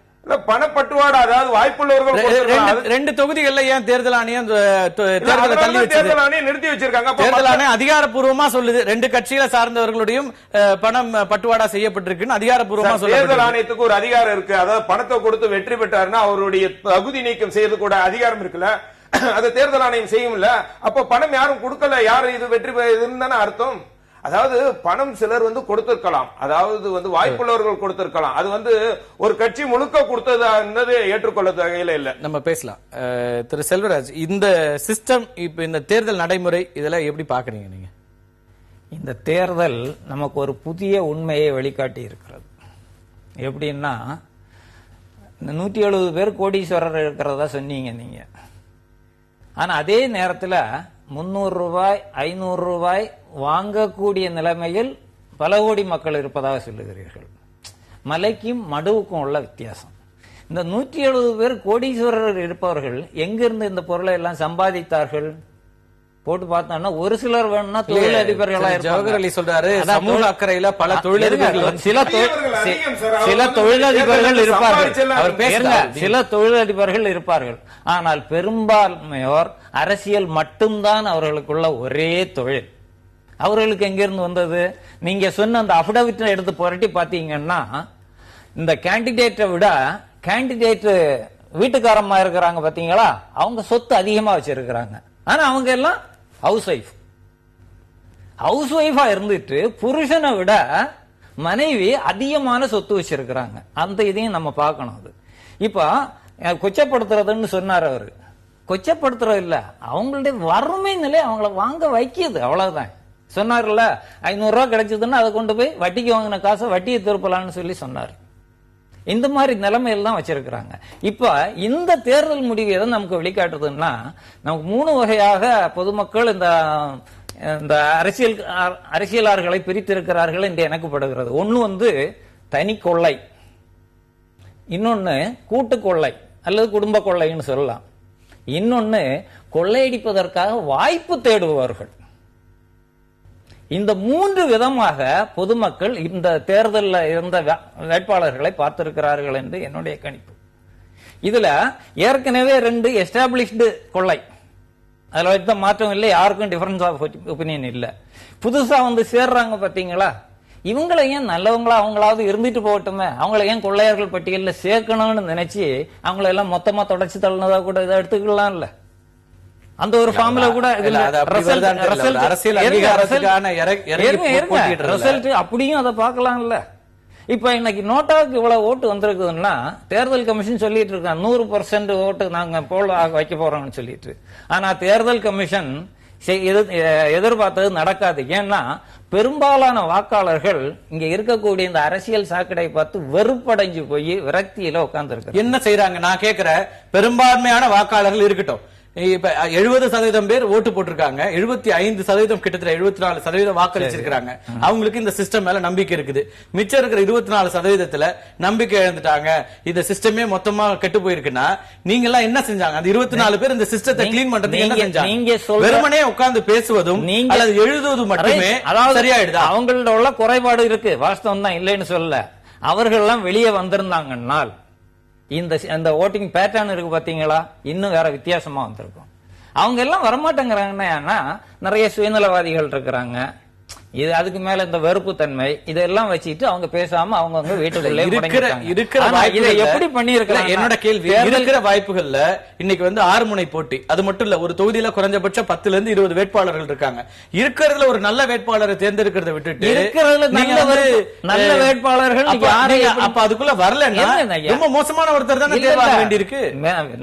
பணப்பட்டுவாடா, அதாவது வாய்ப்புள்ளவர்கள் 2 தொகுதிகள்ல ஏன் தேர்தல் ஆணையம் தேர்தல் ஆணையம் நிறுத்தி வச்சிருக்காங்க? தேர்தல் ஆணையம் அதிகாரப்பூர்வமா சொல்லுது 2 கட்சிகளை சார்ந்தவர்களுடையும் பணம் பட்டுவாடா செய்யப்பட்டிருக்குன்னு அதிகாரப்பூர்வமா சொல்லுது. தேர்தல் ஆணையத்துக்கு ஒரு அதிகாரம் இருக்கு. அதாவது பணத்தை கொடுத்து வெற்றி பெற்றாருன்னா அவருடைய தகுதி நீக்கம் செய்யறது கூட அதிகாரம் இருக்குல்ல, அது தேர்தல் ஆணையம் செய்யும்ல. அப்ப பணம் யாரும் கொடுக்கல, யாரும் இது வெற்றி பெறுதுன்னு அர்த்தம். அதாவது பணம் சிலர் கொடுத்திருக்கலாம், அதாவது வாய்ப்புள்ளவர்கள் கொடுத்திருக்கலாம். அது ஒரு கட்சி முழுக்க கொடுத்தது ஏற்றுக்கொள்ள வகையில இல்ல. நம்ம பேசலாம். திரு செல்வராஜ், இந்த சிஸ்டம், இப்ப இந்த தேர்தல் நடைமுறை இதெல்லாம் எப்படி பாக்குறீங்க நீங்க? இந்த தேர்தல் நமக்கு ஒரு புதிய உண்மையை வெளிக்காட்டி இருக்கிறது. எப்படின்னா, 170 பேர் கோடீஸ்வரர் இருக்கிறதா சொன்னீங்க நீங்க. ஆனா அதே நேரத்தில் 300 ரூபாய் 500 ரூபாய் வாங்கக்கூடிய நிலைமையில் பல கோடி மக்கள் இருப்பதாக சொல்லுகிறீர்கள். மலைக்கும் மடுவுக்கும் உள்ள வித்தியாசம். இந்த 170 பேர் கோடீஸ்வரர் இருப்பவர்கள் எங்கிருந்து இந்த பொருளை எல்லாம் சம்பாதித்தார்கள் போட்டு பார்த்தோம்னா, ஒரு சிலர் வேணும்னா தொழிலதிபர்களா ஜவஹர் அலி சொல்றாரு, சமூக அக்கறையில பல தொழிலதிபர்கள், சில தொழிலதிபர்கள் இருப்பார்கள், சில தொழிலதிபர்கள் இருப்பார்கள். ஆனால் பெரும்பான்மையோர் அரசியல் மட்டும்தான் அவர்களுக்குள்ள ஒரே தொழில். அவர்களுக்கு எங்கிருந்து வந்தது? நீங்க சொன்ன அந்த அபிடவிட் எடுத்து புரட்டி பாத்தீங்கன்னா, இந்த கேண்டிடேட்டை விட கேண்டிடேட் வீட்டுக்காரமா இருக்கிறாங்க பாத்தீங்களா, அவங்க சொத்து அதிகமா வச்சிருக்கிறாங்க. ஆனா அவங்க எல்லாம் ஹவுஸ் ஒய்ஃபா இருந்துட்டு புருஷனை விட மனைவி அதிகமான சொத்து வச்சிருக்கிறாங்க. அந்த இதையும் நம்ம பார்க்கணும். அது இப்ப கொச்சப்படுத்துறதுன்னு சொன்னார் அவரு. கொச்சப்படுத்துறது இல்ல, அவங்களுடைய வறுமை நிலை அவங்கள வாங்க வைக்கிது, அவ்வளவுதான். சொன்னார்ல, 500 ரூபாய் கிடைச்சதுன்னா அதை கொண்டு போய் வட்டிக்கு வாங்கின காசை வட்டியை திருப்பலான்னு சொல்லி சொன்னார். இந்த மாதிரி நிலைமையில தான் வச்சிருக்கிறாங்க. இப்ப இந்த தேர்தல் முடிவு எதை நமக்கு வெளிக்காட்டுதுன்னா, நமக்கு 3 வகையாக பொதுமக்கள் இந்த அரசியலாளர்களை பிரித்திருக்கிறார்கள் என்று எனக்கு படுகிறது. ஒன்னு தனி கொள்ளை, இன்னொன்னு கூட்டு கொள்ளை அல்லது குடும்ப கொள்ளைன்னு சொல்லலாம், இன்னொன்னு கொள்ளையடிப்பதற்காக வாய்ப்பு தேடுபவர்கள். இந்த 3 விதமாக பொதுமக்கள் இந்த தேர்தலில் இருந்த வேட்பாளர்களை பார்த்திருக்கிறார்கள் என்று என்னுடைய கணிப்பு. இதுல ஏற்கனவே 2 எஸ்டாப்ளிஷ்டு கொள்ளை, அதுல எந்த மாற்றம் இல்லை, யாருக்கும் டிஃபரன்ஸ் ஆஃப் ஒப்பீனியன் இல்ல. புதுசா வந்து சேர்றாங்க பாத்தீங்களா, இவங்களை ஏன் நல்லவங்களா அவங்களாவது இருந்துட்டு போகட்டுமே, அவங்களை ஏன் கொள்ளையர்கள் பட்டியல்ல சேர்க்கணும்னு நினைச்சு அவங்களை எல்லாம் மொத்தமா தொடச்சு தள்ளினதா கூட இதை எடுத்துக்கலாம்ல. அந்த ஒரு ஃபார்முல கூட ரிசல்ட் அப்படியும் அதை பார்க்கலாம்ல. இப்ப இன்னைக்கு நோட்டாவுக்கு இவ்வளவு ஓட்டு வந்திருக்குதுன்னா தேர்தல் கமிஷன் சொல்லிட்டு இருக்காங்க 100% ஓட்டு நாங்க போல் வைக்க போறோம்னு சொல்லிட்டு. ஆனா தேர்தல் கமிஷன் எதிர்பார்த்தது நடக்காது. ஏன்னா பெரும்பாலான வாக்காளர்கள் இங்க இருக்கக்கூடிய இந்த அரசியல் சாக்கடை பார்த்து வெறுப்படைஞ்சு போய் விரக்தியில உட்கார்ந்து இருக்கு. என்ன செய்யறாங்க நான் கேக்குற, பெரும்பான்மையான வாக்காளர்கள் இருக்கட்டும், இப்ப 70% பேர் ஓட்டு போட்டிருக்காங்க, 75% கிட்டத்தட்ட 74% வாக்களிச்சிருக்காங்க. அவங்களுக்கு இந்த சிஸ்டம் மேல நம்பிக்கை இருக்குது. மிச்சம் இருக்கிற 24% நம்பிக்கை இழந்துட்டாங்க, இந்த சிஸ்டமே மொத்தமா கெட்டு போயிருக்குன்னா நீங்க எல்லாம் என்ன செஞ்சாங்க? அந்த 24 பேர் இந்த சிஸ்டத்தை கிளீன் பண்றதுக்கு என்ன செஞ்சாங்க? வெறுமனே உட்கார்ந்து பேசுவதும் அல்லது எழுதுவது மட்டுமே சரியாயிடுதா? அவங்களோட உள்ள குறைபாடு இருக்கு, வாஸ்தவம் தான், இல்லைன்னு சொல்லல. அவர்கள் எல்லாம் வெளியே வந்திருந்தாங்கன்னால் இந்த ஓட்டிங் பேட்டர்ன் இருக்கு பாத்தீங்களா, இன்னும் வேற வித்தியாசமா வந்திருக்கும். அவங்க எல்லாம் வரமாட்டேங்கிறாங்கன்னா நிறைய சுயநலவாதிகள் இருக்கிறாங்க. இது அதுக்கு மேல இந்த வெறுப்பு தன்மை இதெல்லாம் வச்சுட்டு அவங்க பேசாம அவங்க வீட்டுக்குள்ளே எப்படி பண்ணிருக்காங்க? என்னோட கேள்வி, இருக்கிற வாய்ப்புகள்ல இன்னைக்கு வந்து 6 முனை போட்டி, அது மட்டும் இல்ல, ஒரு தொகுதியில குறைஞ்சபட்சம் 10 ல இருந்து 20 வேட்பாளர்கள் இருக்காங்க. இருக்கிறதுல ஒரு நல்ல வேட்பாளரை தேர்ந்தெடுக்கிறத விட்டுட்டு நல்ல வேட்பாளர்கள் அப்ப அதுக்குள்ள வரலன்னா ரொம்ப மோசமான ஒருத்தர் தானே தேர்வாக வேண்டியிருக்கு.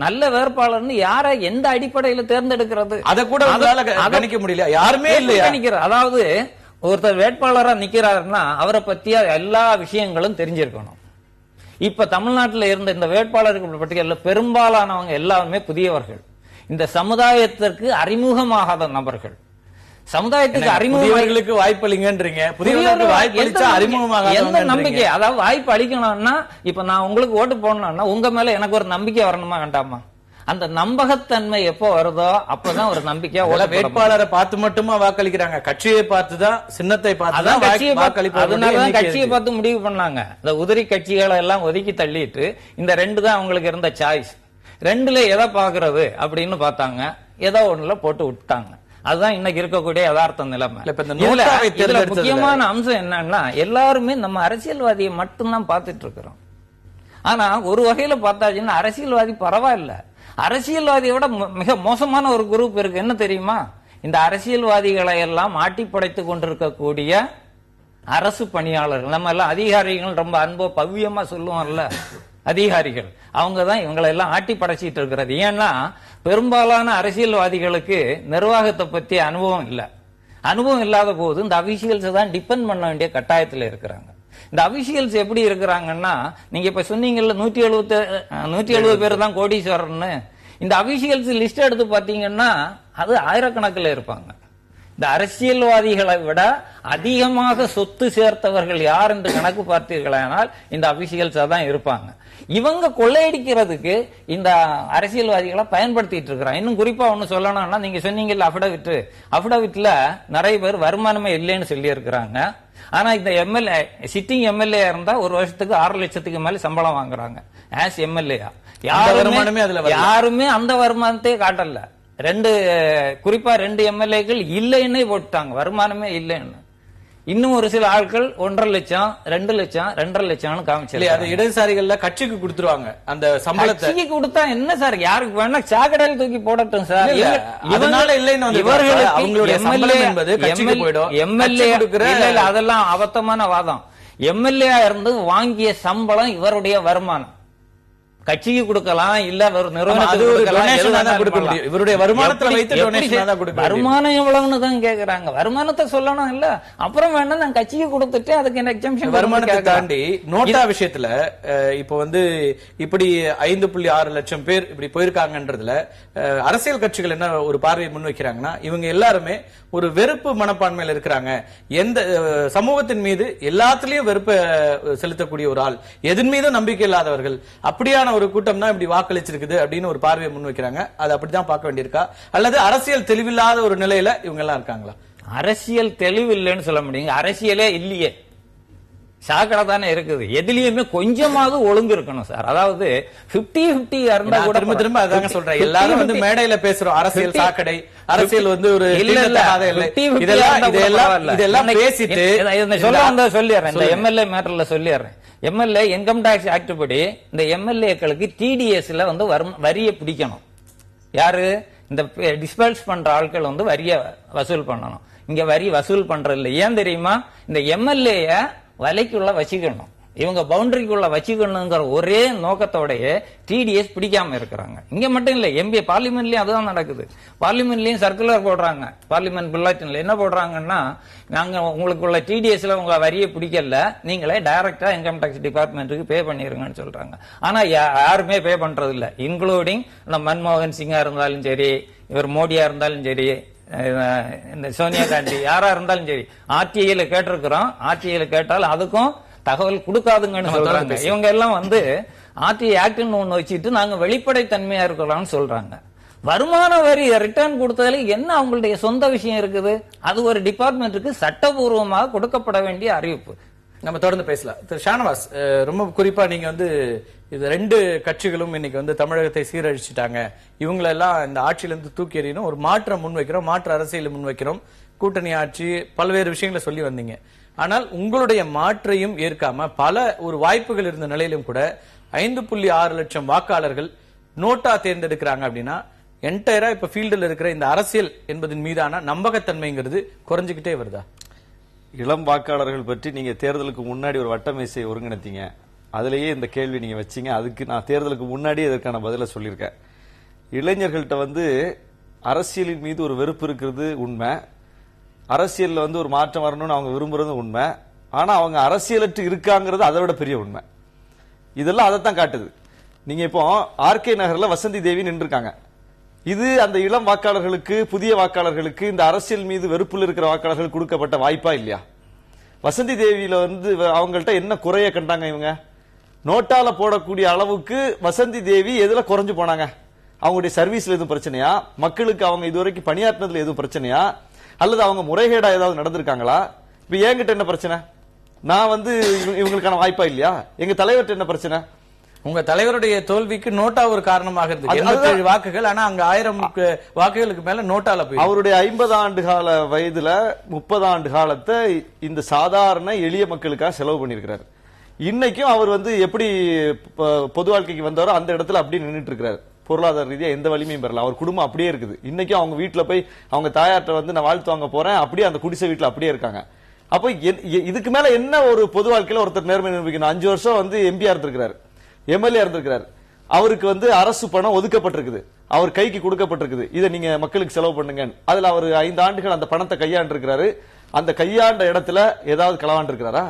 நல்ல வேட்பாளர்னு யாரை எந்த அடிப்படையில தேர்ந்தெடுக்கிறது அதை கூட கணிக்க முடியல, யாருமே இல்லையா? அதாவது ஒருத்தர் வேட்பாளரா நிக்கிறாருன்னா அவரை பத்திய எல்லா விஷயங்களும் தெரிஞ்சிருக்கணும். இப்ப தமிழ்நாட்டில் இருந்த இந்த வேட்பாளர்கள் பட்டியலில் பெரும்பாலானவங்க எல்லாருமே புதியவர்கள், இந்த சமுதாயத்திற்கு அறிமுகமாகாத நபர்கள். சமுதாயத்துக்கு அறிமுகங்களுக்கு வாய்ப்பு இல்லைங்கன்றீங்க, புதியவர்களுக்கு வாய்ப்பு அளிச்சா அறிமுகமாக எந்த நம்பிக்கை? அதாவது வாய்ப்பு அளிக்கணும்னா இப்ப நான் உங்களுக்கு ஓட்டு போடணும்னா உங்க மேல எனக்கு ஒரு நம்பிக்கை வரணுமா வேண்டாமா? அந்த நம்பகத்தன்மை எப்போ வருதோ அப்பதான் ஒரு நம்பிக்கையா. வேட்பாளரை பார்த்து மட்டுமா வாக்களிக்கிறாங்க? கட்சியை பார்த்துதான், சின்னத்தை பார்த்துதான் வாக்களிப்பாங்க. கட்சியை பார்த்து முடிவு பண்ணாங்க. இந்த உதிரி கட்சிகளை எல்லாம் ஒதுக்கி தள்ளிட்டு இந்த 2 தான் அவங்களுக்கு இருந்த சாய்ஸ். 2ல எதை பாக்குறது அப்படின்னு பார்த்தாங்க, ஏதோ ஒண்ணுல போட்டு விட்டாங்க. அதுதான் இன்னைக்கு இருக்கக்கூடிய யதார்த்த நிலைமை. இதுல முக்கியமான அம்சம் என்னன்னா, எல்லாருமே நம்ம அரசியல்வாதியை மட்டும்தான் பார்த்துட்டு இருக்கிறோம். ஆனா ஒரு வகையில பார்த்தாச்சுன்னா அரசியல்வாதி பரவாயில்ல, அரசியல்வாதியோட மிக மோசமான ஒரு குரூப் இருக்கு. என்ன தெரியுமா? இந்த அரசியல்வாதிகளை எல்லாம் ஆட்டி படைத்துக் கொண்டிருக்கக்கூடிய அரசு பணியாளர்கள். நம்ம எல்லாம் அதிகாரிகள் ரொம்ப அன்போ பவ்யமா சொல்லுவோம்ல, அதிகாரிகள் அவங்க தான் இவங்களை எல்லாம் ஆட்டி படைச்சிட்டு இருக்கிறது. ஏன்னா பெரும்பாலான அரசியல்வாதிகளுக்கு நிர்வாகத்தை பத்தி அனுபவம் இல்லை. அனுபவம் இல்லாத போது இந்த அபிஷியல்ஸ் தான் டிபெண்ட் பண்ண வேண்டிய கட்டாயத்தில் இருக்கிறாங்க. இந்த அபிஷியல்ஸ் எப்படி இருக்கிறாங்கன்னா, நீங்க இப்ப சொன்னீங்கல்ல 170 பேர் தான் கோடீஸ்வரர்னு. இந்த அபிஷியல்ஸ் லிஸ்ட் எடுத்து பாத்தீங்கன்னா அது ஆயிரக்கணக்கில் இருப்பாங்க. இந்த அரசியல்வாதிகளை விட அதிகமாக சொத்து சேர்த்தவர்கள் யார் என்று கணக்கு பார்த்தீர்களானால் இந்த அபிஷியல்ஸா தான் இருப்பாங்க. இவங்க கொள்ளையடிக்கிறதுக்கு இந்த அரசியல்வாதிகளை பயன்படுத்திட்டு இருக்கிறாங்க. இன்னும் குறிப்பா ஒண்ணு சொல்லணும்னா, நீங்க சொன்னீங்கல்ல அபிடவிட்ல நிறைய பேர் வருமானமே இல்லைன்னு சொல்லி இருக்கிறாங்க. ஆனா இந்த எம்எல்ஏ சிட்டிங் எம்எல்ஏ இருந்தா ஒரு வருஷத்துக்கு 6 லட்சத்துக்கு மேல சம்பளம் வாங்குறாங்க ஆஸ் எம்எல்ஏ. யாருமே அந்த வருமானத்தை காட்டல. குறிப்பா 2 எம்எல்ஏக்கள் இல்லைன்னு போட்டாங்க, வருமானமே இல்லைன்னு. இன்னும் ஒரு சில ஆட்கள் 1.5 லட்சம் 2 லட்சம் 2.5 லட்சம் காமிச்சு அது இடதுசாரிகள்ல கட்சிக்கு கொடுத்துருவாங்க. அந்த சம்பளத்தை கட்சிக்கு கொடுத்தா என்ன சார், யாருக்கு வேணா சாக்கடையில் தூக்கி போடட்டும் சார். அதனால இல்லைன்னு இவர்களுக்கு அவங்களுடைய சம்பளம் என்பது கட்சிக்கு போய்டும். எம்எல்ஏ அதெல்லாம் அபத்தமான வாதம். எம்எல்ஏ இருந்து வாங்கிய சம்பளம் இவருடைய வருமானம். கட்சிக்கு கொடுக்கலாம், இல்ல ஒரு நிறுவனத்துக்கு. இவருடைய வருமானத்தை வைத்து வருமானம் எவ்வளவுன்னு தான் கேக்குறாங்க. வருமானத்தை சொல்லணும் இல்ல, அப்புறம் வேணா நான் கட்சிக்கு கொடுத்துட்டு அதுக்கு என்ன எக்ஸம்ஷன். வருமானத்தை தாண்டி நோட்டா விஷயத்துல இப்ப வந்து இப்படி 5.6 லட்சம் பேர் இப்படி போயிருக்காங்கன்றதுல அரசியல் கட்சிகள் என்ன ஒரு பார்வையை முன்வைக்கிறாங்கன்னா, இவங்க எல்லாருமே ஒரு வெறுப்பு மனப்பான்மையில இருக்கிறாங்க. எந்த சமூகத்தின் மீது எல்லாத்திலயும் வெறுப்பை செலுத்தக்கூடிய ஒரு ஆள், எதன் மீதும் நம்பிக்கை இல்லாதவர்கள், அப்படியான ஒரு கூட்டம் தான் இப்படி வாக்களிச்சிருக்குது அப்படின்னு ஒரு பார்வையை முன்வைக்கிறாங்க. அது அப்படிதான் பார்க்க வேண்டியிருக்கா, அல்லது அரசியல் தெளிவில்லாத ஒரு நிலையில இவங்க எல்லாம் இருக்காங்களா? அரசியல் தெளிவு இல்லைன்னு சொல்ல முடியுங்க. அரசியலே இல்லையே, சாக்கடை தானே இருக்குது. எதுலயுமே கொஞ்சமாவது ஒழுங்கு இருக்கணும் சார். அதாவது 50-50 இருந்தா கூட திரும்ப திரும்ப அதாங்க சொல்றேன். எல்லாரும் வந்து மேடையில பேசுறோம் அரசியல் சாக்கடை, அரசியல் வந்து ஒரு இதெல்லாம் பேசிட்டு சொல்லிடுறேன். இந்த எம்எல்ஏ மேட்டர்ல சொல்லிடுறேன். எம்எல்ஏ இன்கம் டாக்ஸ் ஆக்ட் படி இந்த எம்எல்ஏக்களுக்கு டிடிஎஸ்ல வந்து வரியை பிடிக்கணும். யாரு? இந்த டிஸ்பல்ஸ் பண்ற ஆட்கள் வந்து வரிய வசூல் பண்ணணும். இங்க வரி வசூல் பண்றது இல்லை. ஏன் தெரியுமா? இந்த எம்எல்ஏ வலைக்குள்ள வச்சுக்கணும், இவங்க பவுண்டரிக்குள்ள வச்சுக்கணுங்கிற ஒரே நோக்கத்தோடய டிடிஎஸ் பிடிக்காம இருக்கிறாங்க. இங்க மட்டும் இல்ல, எம்பி பார்லிமெண்ட்லயும் அதுதான் நடக்குது. பார்லிமெண்ட்லயும் சர்க்குலர் போடுறாங்க. பார்லிமெண்ட் புல்லட்டின்ல என்ன போடுறாங்கன்னா, நாங்க உங்களுக்குள்ள டிடிஎஸ்ல உங்க வரியை பிடிக்கல, நீங்களே டைரக்டா இன்கம் டாக்ஸ் டிபார்ட்மெண்ட்டுக்கு பே பண்ணிருங்கன்னு சொல்றாங்க. ஆனா யாருமே பே பண்றது இல்ல, இன்க்ளூடிங் மன்மோகன் சிங்கா இருந்தாலும் சரி, இவர் மோடியா இருந்தாலும் சரி, இந்த சோனியா காந்தி யாரா இருந்தாலும் சரி. ஆர்டிஐல கேட்டிருக்கிறோம். ஆர்டிஐல கேட்டால் அதுக்கும் தகவல் கொடுக்காதுங்கன்னு சொல்றாங்க. இவங்க எல்லாம் வந்து ஆர்டிஐ ஆக்ட்னு ஒண்ணு வச்சுட்டு நாங்க வெளிப்படைத்தன்மையா இருக்கலாம்னு சொல்றாங்க. வருமான வரி ரிட்டர்ன் கொடுத்ததுல என்ன அவங்களுடைய சொந்த விஷயம் இருக்குது? அது ஒரு டிபார்ட்மெண்ட்டுக்கு சட்டபூர்வமாக கொடுக்கப்பட வேண்டிய அறிவிப்பு. நம்ம தொடர்ந்து பேசலாம். திரு ஷானவாஸ், ரொம்ப குறிப்பா நீங்க வந்து இது ரெண்டு கட்சிகளும் இன்னைக்கு வந்து தமிழகத்தை சீரழிச்சிட்டாங்க, இவங்களெல்லாம் இந்த ஆட்சியிலிருந்து தூக்கி எறியணும், ஒரு மாற்றம் முன்வைக்கிறோம், மாற்று அரசியல் முன்வைக்கிறோம், கூட்டணி ஆட்சி, பல்வேறு விஷயங்களை சொல்லி வந்தீங்க. ஆனால் உங்களுடைய மாற்றையும் ஏற்காம பல ஒரு வாய்ப்புகள் இருந்த நிலையிலும் கூட 5.6 லட்சம் வாக்காளர்கள் நோட்டா தேர்ந்தெடுக்கிறாங்க அப்படின்னா என்டையரா இப்ப ஃபீல்டில் இருக்கிற இந்த அரசியல் என்பதன் மீதான நம்பகத்தன்மைங்கிறது குறைஞ்சுக்கிட்டே வருதா? இளம் வாக்காளர்கள் பற்றி நீங்க தேர்தலுக்கு முன்னாடி ஒரு வட்டமேசையை ஒருங்கிணைத்தீங்க, அதுலயே இந்த கேள்வி நீங்க வச்சீங்க. அதுக்கு நான் தேர்தலுக்கு முன்னாடி இதற்கான பதில சொல்லியிருக்கேன். இளைஞர்கள்ட்ட வந்து அரசியலின் மீது ஒரு வெறுப்பு இருக்கிறது உண்மை, அரசியல்ல வந்து ஒரு மாற்றம் வரணும்னு அவங்க விரும்புறது உண்மை. ஆனா அவங்க அரசியலற்று இருக்காங்கிறது அதை விட பெரிய உண்மை. இதெல்லாம் அதைத்தான் காட்டுது. நீங்க இப்போ ஆர்கே நகர்ல வசந்தி தேவி நின்று இருக்காங்க. இது அந்த இளம் வாக்காளர்களுக்கு, புதிய வாக்காளர்களுக்கு, இந்த அரசியல் மீது வெறுப்பில் இருக்கிற வாக்காளர்கள் கொடுக்கப்பட்ட வாய்ப்பா இல்லையா? வசந்தி தேவியில வந்து அவங்கள்ட்ட என்ன குறைய கண்டாங்க இவங்க? நோட்டால போடக்கூடிய அளவுக்கு வசந்தி தேவி எதுல குறைஞ்சு போனாங்க? அவங்களுடைய சர்வீஸ்ல எதுவும் பிரச்சனையா? மக்களுக்கு அவங்க இதுவரைக்கும் பணியாற்றினதுல எதுவும் பிரச்சனையா? அல்லது அவங்க முறைகேடா ஏதாவது நடந்திருக்காங்களா? இப்ப என்கிட்ட என்ன பிரச்சனை? நான் வந்து இவங்களுக்கான வாய்ப்பா இல்லையா? எங்க தலைவர்கிட்ட என்ன பிரச்சனை? உங்க தலைவருடைய தோல்விக்கு நோட்டா ஒரு காரணமாக இருக்கு. 87 வாக்குகள், ஆனா அங்க 1000 வாக்குகளுக்கு மேல நோட்டால போய் அவருடைய 50 ஆண்டு கால வயதுல 30 ஆண்டு காலத்தை இந்த சாதாரண எளிய மக்களுக்காக செலவு பண்ணிருக்கிறார். இன்னைக்கும் அவர் வந்து எப்படி பொது வாழ்க்கைக்கு வந்தாரோ அந்த இடத்துல அப்படியே நின்றுட்டு இருக்கிறார். பொருளாதார ரீதியா எந்த வலிமையும் பெறல. அவர் குடும்பம் அப்படியே இருக்குது. இன்னைக்கும் அவங்க வீட்டுல போய் அவங்க தாயார்ட்ட வந்து நான் வாழ்த்து வாங்க போறேன், அப்படியே அந்த குடிசை வீட்டுல அப்படியே இருக்காங்க. அப்ப இதுக்கு மேல என்ன ஒரு பொது வாழ்க்கையில ஒருத்தர் நேர்மை நிரூபிக்கணும்? 5 வருஷம் வந்து எம்பியா இருந்திருக்கிறார், எம்எல்ஏ இருந்திருக்கிறார். அவருக்கு வந்து அரசு பணம் ஒதுக்கப்பட்டிருக்குது, அவர் கைக்கு கொடுக்கப்பட்டிருக்குது, இதை நீங்க மக்களுக்கு செலவு பண்ணுங்க. அதுல அவர் 5 ஆண்டுகள் அந்த பணத்தை கையாண்டு இருக்கிறாரு. அந்த கையாண்ட இடத்துல ஏதாவது களவாண்டு இருக்கிறாரா?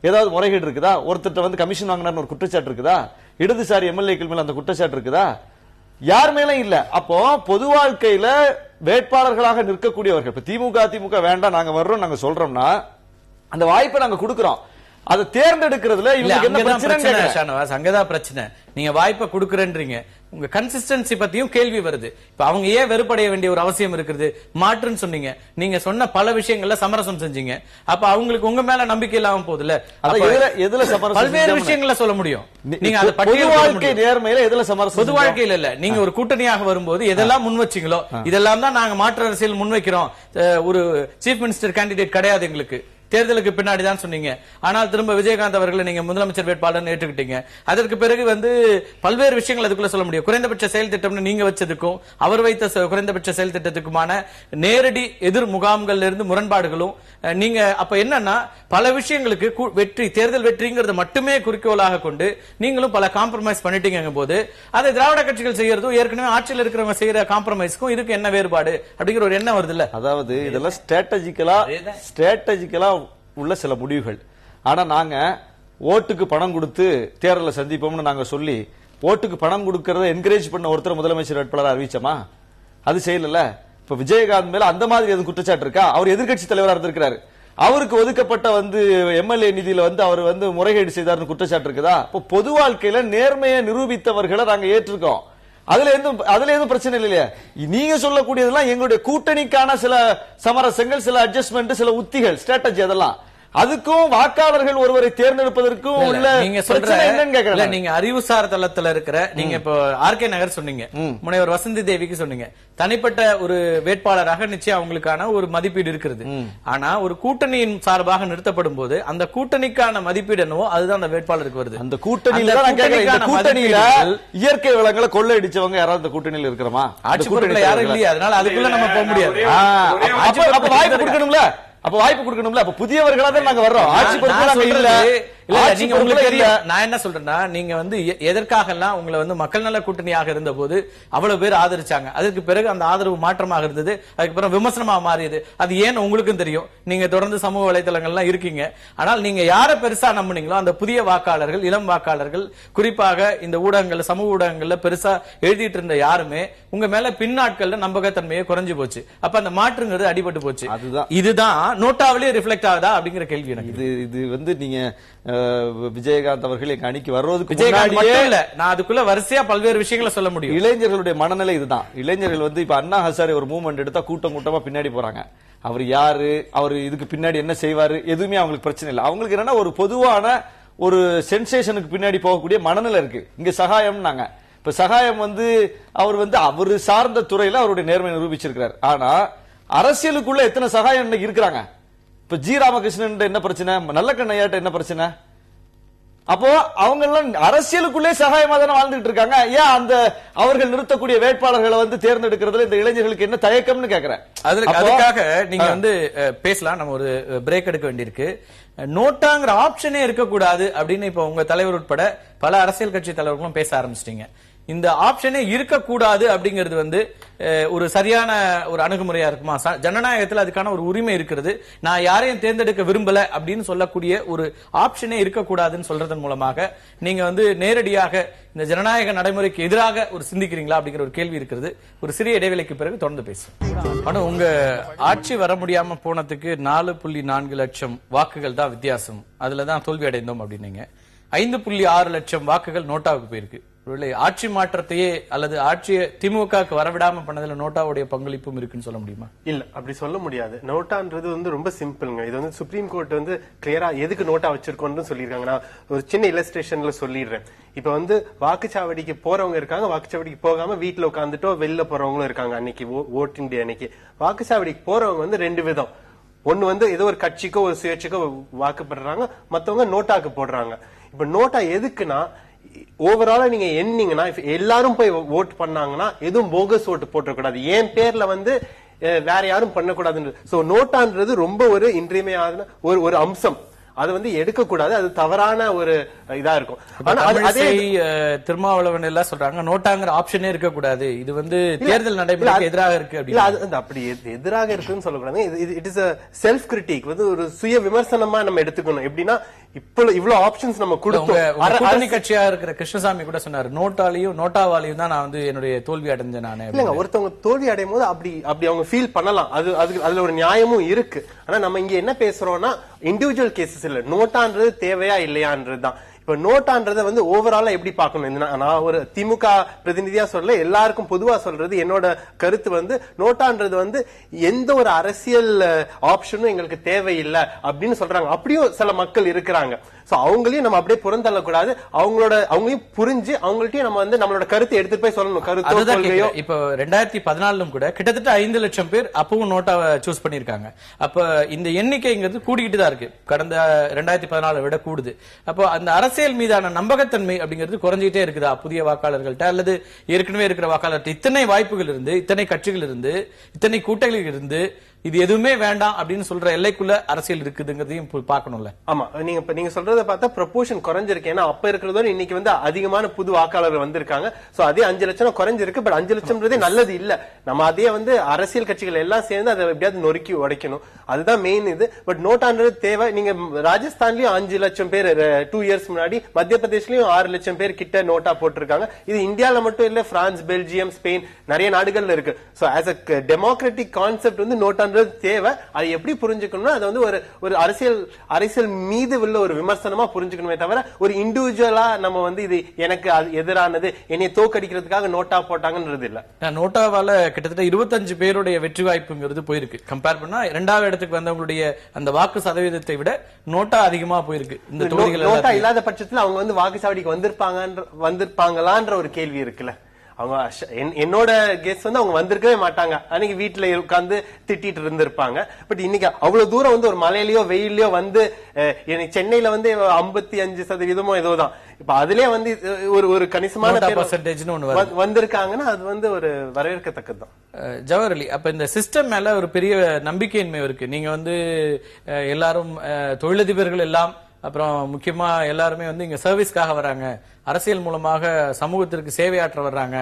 ஏதாவது முறைகேடு இருக்குதா? ஒருத்தர் வந்து கமிஷன் வாங்கினார்னு ஒரு குற்றச்சாட்டு இருக்குதா? இடதுசாரி எம்எல்ஏக்கள் மேல அந்த குற்றச்சாட்டு இருக்குதா? யார் மேல இல்ல. அப்போ பொது வாழ்க்கையில வேட்பாளர்களாக நிற்கக்கூடியவர்கள், இப்ப திமுக வேண்டாம் நாங்க வர்றோம் நாங்க சொல்றோம்னா அந்த வாய்ப்பை நாங்க கொடுக்கிறோம். அதை தேர்ந்தெடுக்கிறதுல இவங்களுக்கு என்ன பிரச்சனை? அங்கதான் பிரச்சனை. நீங்க வாய்ப்பை கொடுக்கறேன்றீங்க, உங்க கன்சிஸ்டன்சி பத்தியும் கேள்வி வருது. இப்ப அவங்க ஏன் வெறுப்படைய வேண்டிய ஒரு அவசியம் இருக்குது? மாற்றுன்னு சொன்னீங்க, நீங்க சொன்ன பல விஷயங்கள்ல சமரசம் செஞ்சீங்க. அப்ப அவங்களுக்கு உங்க மேல நம்பிக்கை இல்லாம போகுதுல. எதுல சமரசம்? பல்வேறு விஷயங்கள சொல்ல முடியும். நீங்க அந்த பொது வாழ்க்கை நேர்மையில எதுல சமரசம்? பொது வாழ்க்கையில இல்ல, நீங்க ஒரு கூட்டணியாக வரும்போது எதெல்லாம் முன் வச்சீங்களோ இதெல்லாம் தான் நாங்க மாற்று அரசியல் முன்வைக்கிறோம். ஒரு சீஃப் மினிஸ்டர் கேண்டிடேட் கிடையாது எங்களுக்கு, தேர்தலுக்கு பின்னாடி தான் சொன்னீங்க. ஆனால் திரும்ப விஜயகாந்த் அவர்களை நீங்க முதலமைச்சர் வேட்பாளர் ஏற்றுக்கிட்டீங்க. அதற்கு பிறகு வந்து பல்வேறு விஷயங்கள் அதுக்குள்ள சொல்ல முடியும். குறைந்தபட்ச செயல் திட்டம்னு நீங்க வச்சதுக்கும் அவர் வைத்த குறைந்தபட்ச செயல் திட்டத்துக்குமான நேரடி எதிர் முகாம்கள்ல இருந்து முரண்பாடுகளும் நீங்க அப்ப என்னன்னா பல விஷயங்களுக்கு வெற்றி, தேர்தல் வெற்றிங்கிறது மட்டுமே குறிக்கோளாக கொண்டு நீங்களும் பல காம்ப்ரமைஸ் பண்ணிட்டீங்க போது அதை திராவிட கட்சிகள் செய்யறதும் ஏற்கனவே ஆட்சியில் இருக்கிறவங்க செய்யற காம்ப்ரமைஸ்க்கும் இதுக்கு என்ன வேறுபாடு அப்படிங்கிற ஒரு எண்ணம் வருது இல்ல? அதாவது இதெல்லாம் ஸ்ட்ராட்டஜிக்கலா உள்ள சில முடிவுகள். ஆனா நாங்க ஓட்டுக்கு பணம் கொடுத்து தேர்தலை சந்திப்போம்னு நாங்க சொல்லி ஓட்டுக்கு பணம் கொடுக்கறத என்கரேஜ் பண்ண ஒருத்தர் முதலமைச்சர் வேட்பாளர் அறிவிச்சோமா? அது செய்யல. இப்ப விஜயகாந்த் மேல அந்த மாதிரி எதுவும் குற்றச்சாட்டு இருக்கா? அவர் எதிர்கட்சி தலைவரா இருந்திருக்கிறாரு, அவருக்கு ஒதுக்கப்பட்ட வந்து எம்எல்ஏ நிதியில வந்து அவர் வந்து முறைகேடு செய்தார்னு குற்றச்சாட்டு இருக்குதா? இப்போ பொது வாழ்க்கையில நேர்மையை நிரூபித்தவர்களை நாங்க ஏற்றிருக்கோம். அதுல எதுவும் பிரச்சனை இல்லையா? நீங்க சொல்லக்கூடியதெல்லாம் எங்களுடைய கூட்டணிக்கான சில சமரசங்கள், சில அட்ஜஸ்ட்மெண்ட், சில உத்திகள், ஸ்ட்ராட்டஜி, அதெல்லாம் அதுக்கும் வாக்காளர்கள் ஒருவரை தேர்ந்தெடுப்பதற்கும் உள்ள நீங்க சொல்ற என்னன்னு கேக்குறேன். நீங்க அறிவுசார் தளத்துல இருக்கிற நீங்க இப்போ ஆர்கே நகர் சொன்னீங்க, முனைவர் வசந்தி தேவிக்கு சொன்னீங்க, தனிப்பட்ட ஒரு வேட்பாளராக நிச்சயம் அவங்களுக்கான ஒரு மதிப்பீடு இருக்கிறது. ஆனா ஒரு கூட்டணியின் சார்பாக நிறுத்தப்படும் போது அந்த கூட்டணிக்கான மதிப்பீடு என்னவோ அதுதான் அந்த வேட்பாளருக்கு வருது. அந்த கூட்டணியில இயற்கை வளங்களை கொள்ளையடிச்சவங்க யாராவது அந்த கூட்டணியில் இருக்கிறோமா? ஆட்சி பொறுப்புல யாரும் இல்லையா? அதனால அதுக்குள்ள நம்ம போக முடியாது. வாய்ப்பு கொடுக்கணும்ல, அப்ப வாய்ப்பு கொடுக்கணும்ல. அப்ப புதியவர்களா தான் நாங்க வர்றோம். ஆட்சி பொறுப்பு இல்ல. நீங்க உங்களுக்கு தெரியும் நான் என்ன சொல்றேன்னா, நீங்க வந்து எதற்காக எல்லாம் உங்களை வந்து மக்கள் நல கூட்டணியாக இருந்த போது அவ்வளவு பேர் ஆதரிச்சாங்க. அதுக்கு பிறகு அந்த ஆதரவு மாற்றமாக இருந்தது, அதுக்கப்புறம் விமர்சனமா மாறியது. அது ஏன் உங்களுக்கும் தெரியும். நீங்க தொடர்ந்து சமூக வலைதளங்கள்லாம் இருக்கீங்க. ஆனால் நீங்க யாரை பெருசா நம்புனீங்களோ அந்த புதிய வாக்காளர்கள், இளம் வாக்காளர்கள், குறிப்பாக இந்த ஊடகங்கள்ல, சமூக ஊடகங்கள்ல பெருசா எழுதிட்டு இருந்த யாருமே உங்க மேல பின்னாட்கள்ல நம்பகத்தன்மையை குறைஞ்சு போச்சு. அப்ப அந்த மாற்றுங்கிறது அடிபட்டு போச்சு. இதுதான் நோட்டாவிலேயே ரிஃப்ளெக்ட் ஆகுதா அப்படிங்கிற கேள்வி எனக்கு. இது வந்து நீங்க விஜயகாந்த் அவர்கள் எங்க அணிக்கு வர்றதுக்கு இல்ல, நான் அதுக்குள்ள வரிசையா பல்வேறு விஷயங்களை சொல்ல முடியும். இளைஞர்களுடைய மனநிலை இதுதான். இளைஞர்கள் வந்து இப்ப அண்ணா ஹசாரே ஒரு மூவ்மெண்ட் எடுத்தா கூட்டம் கூட்டமா பின்னாடி போறாங்க. அவர் யாரு, அவர் இதுக்கு பின்னாடி என்ன செய்வாரு, எதுவுமே அவங்களுக்கு பிரச்சனை இல்லை. அவங்களுக்கு என்னன்னா ஒரு பொதுவான ஒரு சென்சேஷனுக்கு பின்னாடி போகக்கூடிய மனநிலை இருக்கு. இங்க சகாயம் நாங்க இப்ப சகாயம் வந்து அவர் சார்ந்த துறையில அவருடைய நேர்மை நிரூபிச்சிருக்கிறார். ஆனா அரசியலுக்குள்ள எத்தனை சகாயம் இன்னைக்கு இருக்கிறாங்க? இப்ப ஜி ராமகிருஷ்ணன் என்ன பிரச்சனை, நல்லக்கண்ணையாட்ட என்ன பிரச்சனை? அப்போ அவங்க எல்லாம் அரசியலுக்குள்ளே சகாயமா தானே வாழ்ந்துட்டு இருக்காங்க. ஏன் அந்த அவர்கள் நிறுத்தக்கூடிய வேட்பாளர்களை வந்து தேர்ந்தெடுக்கிறதுல இந்த இளைஞர்களுக்கு என்ன தயக்கம்னு கேக்குறேன். அதுக்காக நீங்க வந்து பேசலாம். நம்ம ஒரு பிரேக் எடுக்க வேண்டியிருக்கு. நோட்டாங்கிற ஆப்ஷனே இருக்கக்கூடாது அப்படின்னு இப்ப உங்க தலைவர் உட்பட பல அரசியல் கட்சி தலைவர்களும் பேச ஆரம்பிச்சிட்டீங்க. இந்த ஆப்ஷனே இருக்கக்கூடாது அப்படிங்கிறது வந்து ஒரு சரியான ஒரு அணுகுமுறையா இருக்குமா? ஜனநாயகத்தில் அதுக்கான ஒரு உரிமை இருக்கிறது. நான் யாரையும் தேர்ந்தெடுக்க விரும்பல அப்படின்னு சொல்லக்கூடிய ஒரு ஆப்ஷனே இருக்கக்கூடாதுன்னு சொல்றதன் மூலமாக நீங்க வந்து நேரடியாக இந்த ஜனநாயக நடைமுறைக்கு எதிராக ஒரு சிந்திக்கிறீங்களா அப்படிங்கிற ஒரு கேள்வி இருக்கிறது. ஒரு சிறிய இடைவெளிக்கு பிறகு தொடர்ந்து பேசுவோம். ஆனா உங்க ஆட்சி வர முடியாம போனதுக்கு 4.4 லட்சம் வாக்குகள் தான் வித்தியாசம். அதுலதான் தோல்வி அடைந்தோம் அப்படின்னீங்க. 5.6 லட்சம் வாக்குகள் நோட்டாவுக்கு போயிருக்கு. ஆட்சி மாற்றத்தையே அல்லது ஆட்சியை திமுகவுக்கு வரவிடாம பண்ணதுல நோட்டாவுடைய பங்களிப்பும் இருக்குன்னு சொல்ல முடியுமா? இல்ல, அப்படி சொல்ல முடியாது. நோட்டான்றது வந்து ரொம்ப சிம்பிள்ங்க. இது வந்து சுப்ரீம் கோர்ட் வந்து கிளியரா எதுக்கு நோட்டா வச்சிருக்கோம்னு சொல்லியிருக்காங்க. நான் ஒரு சின்ன இல்லஸ்ட்ரேஷன்ல சொல்லிடுறேன். இப்ப வந்து வாக்குச்சாவடிக்கு போறவங்க இருக்காங்க, வாக்குச்சாவடிக்கு போகாம வீட்டுல உட்காந்துட்டோ வெளில போறவங்களும் இருக்காங்க. அன்னைக்கு ஓட்டிங் டே அன்னைக்கு வாக்குச்சாவடிக்கு போறவங்க வந்து ரெண்டு விதம். ஒண்ணு வந்து ஏதோ ஒரு கட்சிக்கோ ஒரு சுயேட்சைக்கோ வாக்குப்படுறாங்க, மத்தவங்க நோட்டாக்கு போடுறாங்க. இப்ப நோட்டா எதுக்குன்னா, ஓவராலா நீங்க எண்ணீங்கன்னா எல்லாரும் போய் ஓட் பண்ணாங்கன்னா எதுவும் போகஸ் ஓட்டு போட்டக்கூடாது, என் பேர்ல வந்து வேற யாரும் பண்ணக்கூடாதுன்னு. சோ நோட்டான்றது ரொம்ப ஒரு இன்றியமையான ஒரு அம்சம். அது வந்து எடுக்க கூடாது, அது தவறான ஒரு இதா இருக்கும். அதே திருமாவளவன் எல்லாம் சொல்றாங்க நோட்டாங்கிற ஆப்ஷனே இருக்க கூடாது, இது வந்து தேர்தல் நடைமுறைக்கு எதிராக இருக்கு. அப்படி எதிராக இருக்குன்னு சொல்லக்கூடாது. இட் இஸ் செல்ஃப் கிரிட்டிக், வந்து ஒரு சுய விமர்சனமா நம்ம எடுத்துக்கணும். எப்படின்னா இவ்வளவு ஆப்ஷன்ஸ் நம்ம கொடுத்தோம். கட்சியா இருக்கிற கிருஷ்ணசாமி கூட சொன்னாரு, நோட்டாவாலையும் தான் நான் வந்து என்னுடைய தோல்வி அடைஞ்சேன். நானே இல்லங்க, ஒருத்தவங்க தோல்வி அடையும் போது அப்படி அவங்க ஃபீல் பண்ணலாம், அதுல ஒரு நியாயமும் இருக்கு. ஆனா நம்ம இங்க என்ன பேசுறோம்னா இண்டிவிஜுவல் கேசஸ் இல்ல, நோட்டான்றது தேவையா இல்லையான்றதுதான். இப்ப நோட்டான்றதை வந்து ஓவராலா எப்படி பார்க்கணும்? நான் ஒரு திமுக பிரதிநிதியா சொல்ல, எல்லாருக்கும் பொதுவா சொல்றது என்னோட கருத்து வந்து நோட்டான்றது வந்து எந்த ஒரு அரசியல் ஆப்ஷனும் எங்களுக்கு தேவையில்லை அப்படின்னு சொல்றாங்க. அப்படியும் சில மக்கள் இருக்கிறாங்க. சோ அவங்களையும் நம்ம அப்படியே புறந்தள்ளக்கூடாது. அவங்களையும் புரிஞ்சு அவங்கள்ட்டயும் நம்ம வந்து நம்மளோட கருத்தை எடுத்துட்டு போய் சொல்லணும். கருத்து இப்ப 2014 கூட கிட்டத்தட்ட 5 லட்சம் பேர் அப்பவும் நோட்டாவை சூஸ் பண்ணிருக்காங்க. அப்ப இந்த எண்ணிக்கைங்கிறது கூடிக்கிட்டு தான் இருக்கு, கடந்த 2014 விட கூடுது. அப்போ அந்த அரசியல் மீதான நம்பகத்தன்மை அப்படிங்கிறது குறைஞ்சிட்டே இருக்குதா புதிய வாக்காளர்கள்ட்ட அல்லது ஏற்கனவே இருக்கிற வாக்காளர்கிட்ட? இத்தனை வாய்ப்புகள் இருந்து, இத்தனை கட்சிகள் இருந்து, இத்தனை கூட்டணிகள் இருந்து இது எதுவுமே வேண்டாம் அப்படின்னு சொல்ற எல்லைக்குள்ள அரசியல் இருக்குதுங்கிறதையும் பார்க்கணும்ல. ஆமா, நீங்க சொல்றதை பார்த்தா ப்ரொபோர்ஷன் குறைஞ்சிருக்கு. ஏன்னா அப்ப இருக்கிறதோட இன்னைக்கு வந்து அதிகமான புது வாக்காளர்கள் வந்திருக்காங்க. சோ அதே 5 லட்சம் குறைஞ்சிருக்கு. பட் 5 லட்சம்ன்றதே நல்லது இல்ல. நம்ம அதே வந்து அரசியல் கட்சிகள் எல்லாம் சேர்ந்து அதை எப்படியாவது நொறுக்கி உடைக்கணும், அதுதான் மெயின் இது. பட் நோட்டான்றது தேவை. நீங்க ராஜஸ்தான்லயும் 5 லட்சம் பேர் 2 இயர்ஸ் முன்னாடி, மத்திய பிரதேஷ்லயும் 6 லட்சம் பேர் கிட்ட நோட்டா போட்டிருக்காங்க. இது இந்தியால மட்டும் இல்ல, பிரான்ஸ், பெல்ஜியம், ஸ்பெயின், நிறைய நாடுகள்ல இருக்கு. So as a democratic concept வந்து நோட்டா நோட்டான்றது தேவை. அது எப்படி புரிஞ்சுக்கணும்னா அது வந்து ஒரு அரசியல் மீது உள்ள ஒரு விமர்சனமா புரிஞ்சுக்கணுமே தவிர ஒரு இண்டிவிஜுவலா நம்ம வந்து இது எனக்கு எதிரானது என்னை தோக்கடிக்கிறதுக்காக நோட்டா போட்டாங்கன்றது இல்ல. நோட்டாவால கிட்டத்தட்ட 25 பேருடைய வெற்றி வாய்ப்புங்கிறது போயிருக்கு. கம்பேர் பண்ணா 2வது இடத்துக்கு வந்தவங்களுடைய அந்த வாக்கு சதவீதத்தை விட நோட்டா அதிகமா போயிருக்கு. இந்த தொகுதிகள் நோட்டா இல்லாத பட்சத்துல அவங்க வந்து வாக்குச்சாவடிக்கு வந்திருப்பாங்களான்ற ஒரு கேள்வி இருக்குல்ல. அவங்க என்னோட கெஸ் வந்து அவங்க வந்திருக்கவே மாட்டாங்க. அன்னைக்கு வீட்டுல உட்கார்ந்து திட்டிட்டு இருந்திருப்பாங்க. பட் இன்னைக்கு அவ்வளவு தூரம் வந்து ஒரு மழையிலயோ வெயிலையோ வந்து சென்னையில வந்து 55% ஏதோதான். இப்ப அதுலயே வந்து ஒரு கணிசமான வந்திருக்காங்கன்னா அது வந்து ஒரு வரவேற்கத்தக்கதுதான். ஜவஹர் அலி, அப்ப இந்த சிஸ்டம் மேல ஒரு பெரிய நம்பிக்கையின்மை இருக்கு. நீங்க வந்து எல்லாரும் தொழிலதிபர்கள் எல்லாம், அப்புறம் முக்கியமா எல்லாருமே வந்து இங்க சர்வீஸ்க்காக வராங்க, அரசியல் மூலமாக சமூகத்திற்கு சேவையாற்ற வர்றாங்க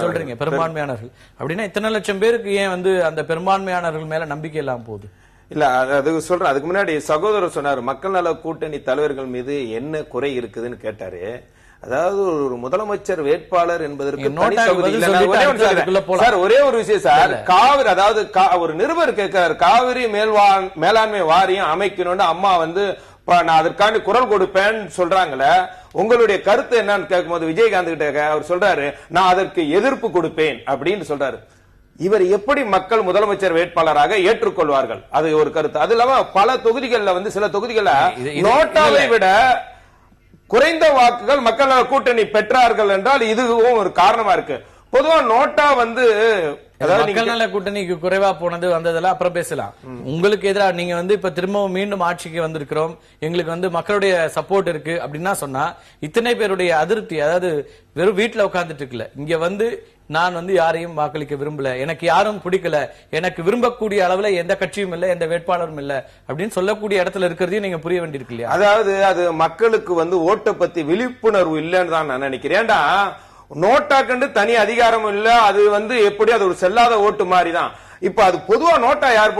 சொல்றீங்க பெரும்பான்மையானவர்கள். அப்படின்னா இத்தனை லட்சம் பேருக்கு ஏன் வந்து அந்த பெரும்பான்மையானவர்கள் மேல நம்பிக்கை இல்லாம போகுது? இல்ல அது சொல்றேன். அதுக்கு முன்னாடி சகோதரர் சொன்னார் மக்கள் நல கூட்டணி தலைவர்கள் மீது என்ன குறை இருக்குதுன்னு கேட்டாரு. அதாவது ஒரு முதலமைச்சர் வேட்பாளர் என்பதற்கு ஒரே ஒரு விஷயம் சார், காவிரி, அதாவது ஒரு நிருபர் கேட்கிறார், காவிரி மேலாண்மை வாரியம் அமைக்கணும்னு அம்மா வந்து நான் அதற்காண்டி குரல் கொடுப்பேன்னு சொல்றாங்களே, உங்களுடைய கருத்து என்னன்னு கேட்கும்போது விஜயகாந்த் கிட்ட அவர் சொல்றாரு, நான் அதற்கு எதிர்ப்பு கொடுப்பேன் அப்படின்னு சொல்றாரு. இவர் எப்படி மக்கள் முதலமைச்சர் வேட்பாளராக ஏற்றுக்கொள்வார்கள்? அது ஒரு கருத்து. அது இல்லாம பல தொகுதிகளில் வந்து சில தொகுதிகளில் நோட்டாவை விட குறைந்த வாக்குகள் மக்கள் நல கூட்டணி பெற்றார்கள் என்றால் இதுவும் ஒரு காரணமா இருக்கு. பொதுவா நோட்டா வந்து மக்கள் நல கூட்டணிக்கு குறைவா போனது வந்ததெல்லாம் அப்புறம் பேசலாம். உங்களுக்கு எதிராக நீங்க வந்து இப்ப திரும்பவும் மீண்டும் ஆட்சிக்கு வந்திருக்கிறோம், எங்களுக்கு வந்து மக்களுடைய சப்போர்ட் இருக்கு அப்படின்னா சொன்னா இத்தனை பேருடைய அதிருப்தி, அதாவது வெறும் வீட்டுல உட்கார்ந்துட்டு இருக்குல்ல, இங்க வந்து நான் வந்து யாரையும் வாக்களிக்க விரும்பல, எனக்கு யாரும் பிடிக்கல, எனக்கு விரும்பக்கூடிய அளவுல எந்த கட்சியும் இல்ல, எந்த வேட்பாளரும் இல்ல அப்படின்னு சொல்லக்கூடிய இடத்துல இருக்கிறதையும் நீங்க புரிய வேண்டியிருக்கு இல்லையா? அதாவது அது மக்களுக்கு வந்து ஓட்டை பத்தி விழிப்புணர்வு இல்லைன்னு தான் நான் நினைக்கிறேன். ஏண்டா நோட்டா கண்டு தனி அதிகாரம் இல்ல, அது வந்து எப்படி அது ஒரு செல்லாத ஓட்டு மாதிரிதான். இப்ப அது பொதுவா நோட்டா யார்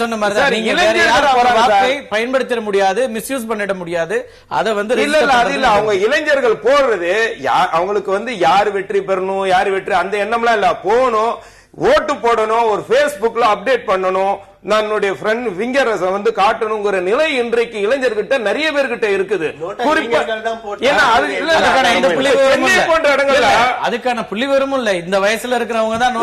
சொன்ன மாதிரி பயன்படுத்த முடியாது, மிஸ்யூஸ் பண்ணிட முடியாது. அத வந்து இல்ல அது இல்ல, அவங்க இளைஞர்கள் போடுறது அவங்களுக்கு வந்து யாரு வெற்றி பெறணும், யாரு வெற்றி அந்த எண்ணம்லாம் இல்ல, போகணும், ஓட்டு போடணும், ஒரு பேஸ்புக்ல அப்டேட் பண்ணணும், என்னுடைய ஃப்ரெண்ட் விங்கர் வந்து காட்டணுங்கிற நிலை இன்றைக்கு இளைஞர்கிட்ட நிறைய பேர்கிட்ட இருக்குது. அதுக்கான புள்ளி வரும் இல்ல, இந்த வயசுல இருக்கிறவங்க தான்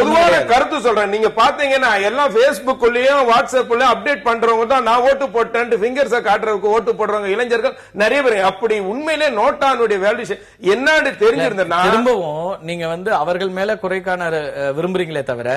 பொதுவான கருத்து சொல்றேன். நீங்க பாத்தீங்கன்னா எல்லாம் பேஸ்புக்லயும் வாட்ஸ்அப்லயும் அப்டேட் பண்றவங்க தான் நான் ஓட்டு போட்டேன் விங்கர்ஸ காட்டுறதுக்கு ஓட்டு போடுறவங்க இளைஞர்கள் நிறைய பேர். அப்படி உண்மையிலே நோட்டானுடைய வேல்யூ என்னன்னு தெரிஞ்சிருந்தா திரும்பவும் நீங்க வந்து அவர்கள் மேல குறைக்கான விரும்புறீங்களே தவிர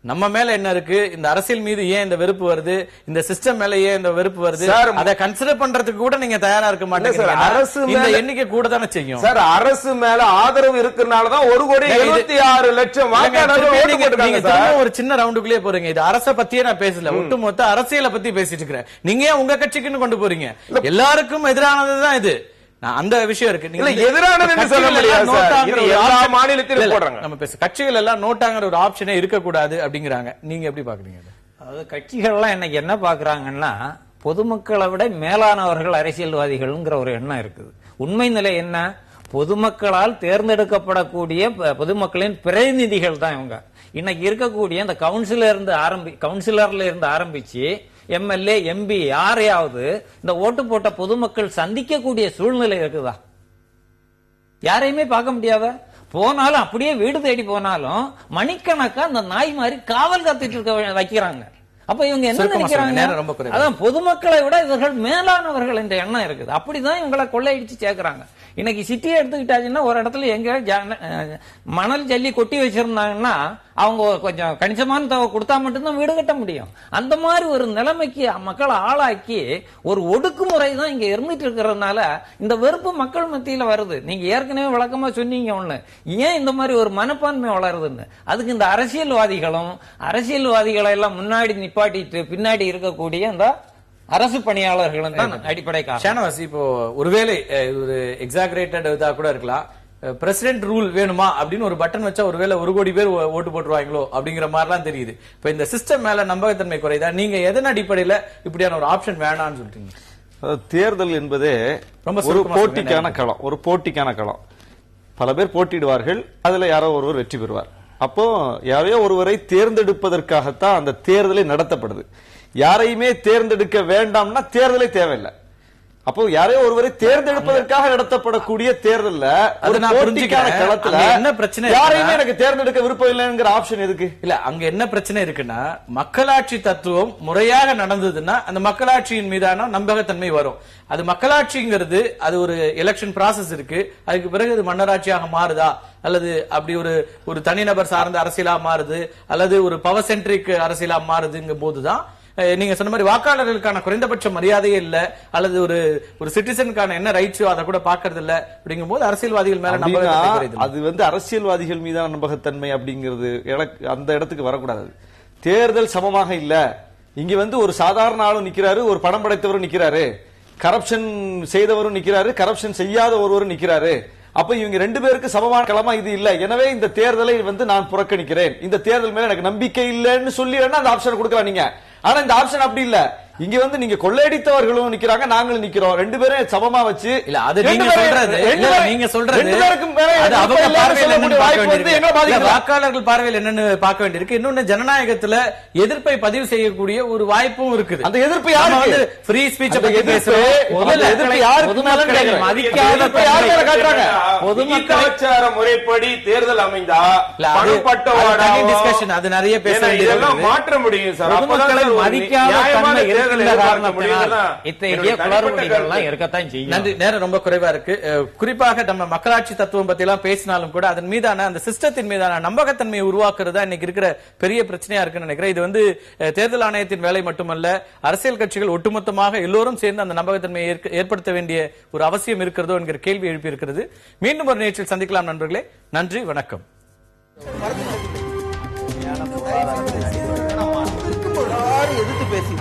நம்ம மேல என்ன இருக்கு, இந்த அரசியல் மீது ஏன் இந்த வெறுப்பு வருது, இந்த சிஸ்டம் மேல ஏன் இந்த வெறுப்பு வருது, அதை கன்சிடர் பண்றதுக்கு கூட நீங்க தயாரா இருக்க மாட்டீங்க. அரசு இந்த எண்ணிக்கை கூட தானே செய்யும் சார். அரசு மேல ஆதரவு இருக்கிறனாலதான் 1,76,00,000 ஒரு சின்ன ரவுண்டுக்குள்ளே போறீங்க. இது அரச பத்தியே நான் பேசல, ஒட்டுமொத்த அரசியலை பத்தி பேசிட்டு இருக்கிறேன். நீங்க ஏன் உங்க கட்சிக்குன்னு கொண்டு போறீங்க? எல்லாருக்கும் எதிரானதுதான் இது. அந்த விஷயம் இருக்கு. நம்ம பேச கட்சிகள் எல்லாம் நோட்டாங்கிற ஒரு ஆப்ஷனே இருக்கக்கூடாது அப்படிங்கிறாங்க. நீங்க எப்படி பாக்குறீங்க? அதாவது கட்சிகள்லாம் இன்னைக்கு என்ன பாக்குறாங்கன்னா, பொதுமக்களை விட மேலானவர்கள் அரசியல்வாதிகள்ங்கிற ஒரு எண்ணம் இருக்குது. உண்மை நிலை என்ன? பொதுமக்களால் தேர்ந்தெடுக்கப்படக்கூடிய பொதுமக்களின் பிரதிநிதிகள் தான் இவங்க. இன்னைக்கு இருக்கக்கூடிய இந்த கவுன்சிலர்ல இருந்து ஆரம்பிச்சு எம்எல்ஏ எம்பி யாரையாவது இந்த ஓட்டு போட்ட பொதுமக்கள் சந்திக்கக்கூடிய சூழ்நிலை இருக்குதா? யாரையுமே பார்க்க முடியாத போனாலும், அப்படியே வீடு தேடி போனாலும் மணிக்கணக்கா அந்த நாய் மாதிரி காவல் காத்துட்டு இருக்க வைக்கிறாங்க. அப்ப இவங்க என்ன நினைக்கிறாங்க? அதான் பொதுமக்களை விட இவர்கள் மேலானவர்கள் என்ற எண்ணம் இருக்குது. அப்படிதான் இவங்களை கொள்ளையடிச்சு சேர்க்கிறாங்க. இன்னைக்கு சிட்டியை எடுத்துக்கிட்டாச்சுன்னா ஒரு இடத்துல எங்க மணல் ஜல்லி கொட்டி வச்சிருந்தாங்கன்னா அவங்க கொஞ்சம் கணிசமான தொகை கொடுத்தா மட்டும்தான் வீடு கட்ட முடியும். அந்த மாதிரி ஒரு நிலைமைக்கு மக்களை ஆளாக்கி ஒரு ஒடுக்குமுறை தான் இங்க இருந்துட்டு இருக்கிறதுனால இந்த வெறுப்பு மக்கள் மத்தியில வருது. நீங்க ஏற்கனவே விளக்கமா சொன்னீங்க ஒண்ணு, ஏன் இந்த மாதிரி ஒரு மனப்பான்மை வளருதுன்னு. அதுக்கு இந்த அரசியல்வாதிகளை எல்லாம் முன்னாடி நிப்பாட்டிட்டு பின்னாடி இருக்கக்கூடிய இந்த அரசு பணியாளர்களும் தான் அடிப்படை காரணம். இப்போ ஒருவேளை ஒரு எக்ஸாகரேட்டட் இதா கூட இருக்கலாம், பிரசிடென்ட் ரூல் வேணுமா அப்படின்னு ஒரு பட்டன் வச்சா ஒருவேளை 1 கோடி பேர் ஓட்டு போட்டுருவாங்களோ அப்படிங்கிற மாதிரிலாம் தெரியுது. இப்ப இந்த சிஸ்டம் மேல நம்பகத்தன்மை குறைதா? நீங்க எதன் அடிப்படையில இப்படியான ஒரு ஆப்ஷன் வேணாம்னு சொல்றீங்க? தேர்தல் என்பதே ஒரு போட்டிக்கான களம். பல பேர் போட்டிடுவார்கள், அதுல யாரோ ஒருவர் வெற்றி பெறுவார். அப்போ யாரையோ ஒருவரை தேர்ந்தெடுப்பதற்காகத்தான் அந்த தேர்தலை நடத்தப்படுது. யாரையுமே தேர்ந்தெடுக்க வேண்டாம்னா தேர்தலே தேவையில்லை. அப்போ யாரையோ ஒருவரை தேர்ந்தெடுப்பதற்காக நடத்தப்படக்கூடிய தேர்தல்ல ஒரு போட்டிக்கான களத்துல என்ன பிரச்சனை, யாரையுமே எனக்கு தேர்ந்தெடுக்க விருப்பம் இல்லைங்கிற ஆப்ஷன் எதுக்கு? இல்ல அங்க என்ன பிரச்சனை இருக்குன்னா, மக்களாட்சி தத்துவம் முறையாக நடந்ததுன்னா அந்த மக்களாட்சியின் மீதான நம்பகத்தன்மை வரும். அது மக்களாட்சிங்கிறது அது ஒரு எலெக்ஷன் ப்ராசஸ் இருக்கு. அதுக்கு பிறகு அது மன்னராட்சியாக மாறுதா, அல்லது அப்படி ஒரு தனிநபர் சார்ந்த அரசியலா மாறுது, அல்லது ஒரு பவர் சென்ட்ரிக் அரசியலா மாறுதுங்கும் போதுதான் நீங்க சொன்ன மாதிரி வாக்காளர்களுக்கான குறைந்தபட்ச மரியாதையே இல்ல, அல்லது ஒரு சிட்டிசனுக்கான என்ன ரைட்ஸோ அதை கூட பாக்குறது இல்ல. அப்படிங்கும் போது அரசியல்வாதிகள் மேல நம்பகத்தன்மை, அது அரசியல்வாதிகள் மீதான நம்பகத்தன்மை அப்படிங்கிறது அந்த இடத்துக்கு வரக்கூடாது. தேர்தல் சமமாக இல்ல. இங்க ஒரு சாதாரண ஆளும் நிக்கிறாரு, ஒரு பணம் படைத்தவரும் நிக்கிறாரு, கரப்ஷன் செய்தவரும் நிக்கிறாரு, கரப்ஷன் செய்யாத ஒருவரும் நிக்கிறாரு. அப்ப இவங்க ரெண்டு பேருக்கு சமமான களமா இது இல்ல. எனவே இந்த தேர்தலை நான் புறக்கணிக்கிறேன், இந்த தேர்தல் மேல எனக்கு நம்பிக்கை இல்லைன்னு சொல்லி அந்த ஆப்ஷன் கொடுக்கலாம் நீங்க. ஆனா இந்த ஆப்ஷன் அப்படி இல்ல. இங்க நீங்க கொள்ளையடித்தவர்களும் நிக்கிறாங்க, நாங்களும் நிக்கிறோம், ரெண்டு பேரும் சமமா வச்சு. இல்ல அது நீங்க சொல்றது, நீங்க சொல்றது ரெண்டு பேருக்கும் அது அவங்க பார்வையில் என்னன்னு பார்க்க வேண்டியிருக்கு. வாக்காளர்கள் பார்வையில் என்னன்னு பார்க்க வேண்டியிருக்கு. இன்னொன்னு, ஜனநாயகத்துல எதிர்ப்பை பதிவு செய்யக்கூடிய ஒரு வாய்ப்பும் இருக்குது. அந்த எதிர்ப்பு யாரு? ஃப்ரீ ஸ்பீச் பத்தி பேசுறோம். எதிர்ப்பு யாருக்கு பொதுமக்கள் முறைப்படி தேர்தல் அமைந்தா டிஸ்கஷன் அது நிறைய பேச வேண்டியது, மாற்ற முடியும் சார். பொதுமக்களை மதிக்காத தன்மை இருக்கின்ற காரணத்தினால் இத்தகைய குளறுபடிகள்லாம் இருக்கத்தான் செய்யும். நன்றி. நேரம் ரொம்ப குறைவா இருக்கு. குறிப்பாக நம்ம மக்களாட்சி தத்துவம் பத்தி எல்லாம் பேசினாலும் கூட அதன் மீதான அந்த சிஸ்டத்தின் மீதான நம்பகத்தன்மையை உருவாக்குறதா இன்னைக்கு இருக்கிற பெரிய பிரச்சனையா இருக்குன்னு நினைக்கிறேன். இது தேர்தல் ஆணையத்தின் வேலை மட்டுமல்ல, அரசியல் கட்சிகள் ஒட்டுமொத்தமாக எல்லோரும் சேர்ந்து அந்த நம்பகத்தன்மையை ஏற்படுத்த வேண்டிய ஒரு அவசியம் இருக்கிறதோ என்கிற கேள்வி எழுப்பி இருக்கிறது. மீண்டும் ஒரு நிகழ்ச்சியில் சந்திக்கலாம் நண்பர்களே. நன்றி, வணக்கம். எதிர்த்து பேசி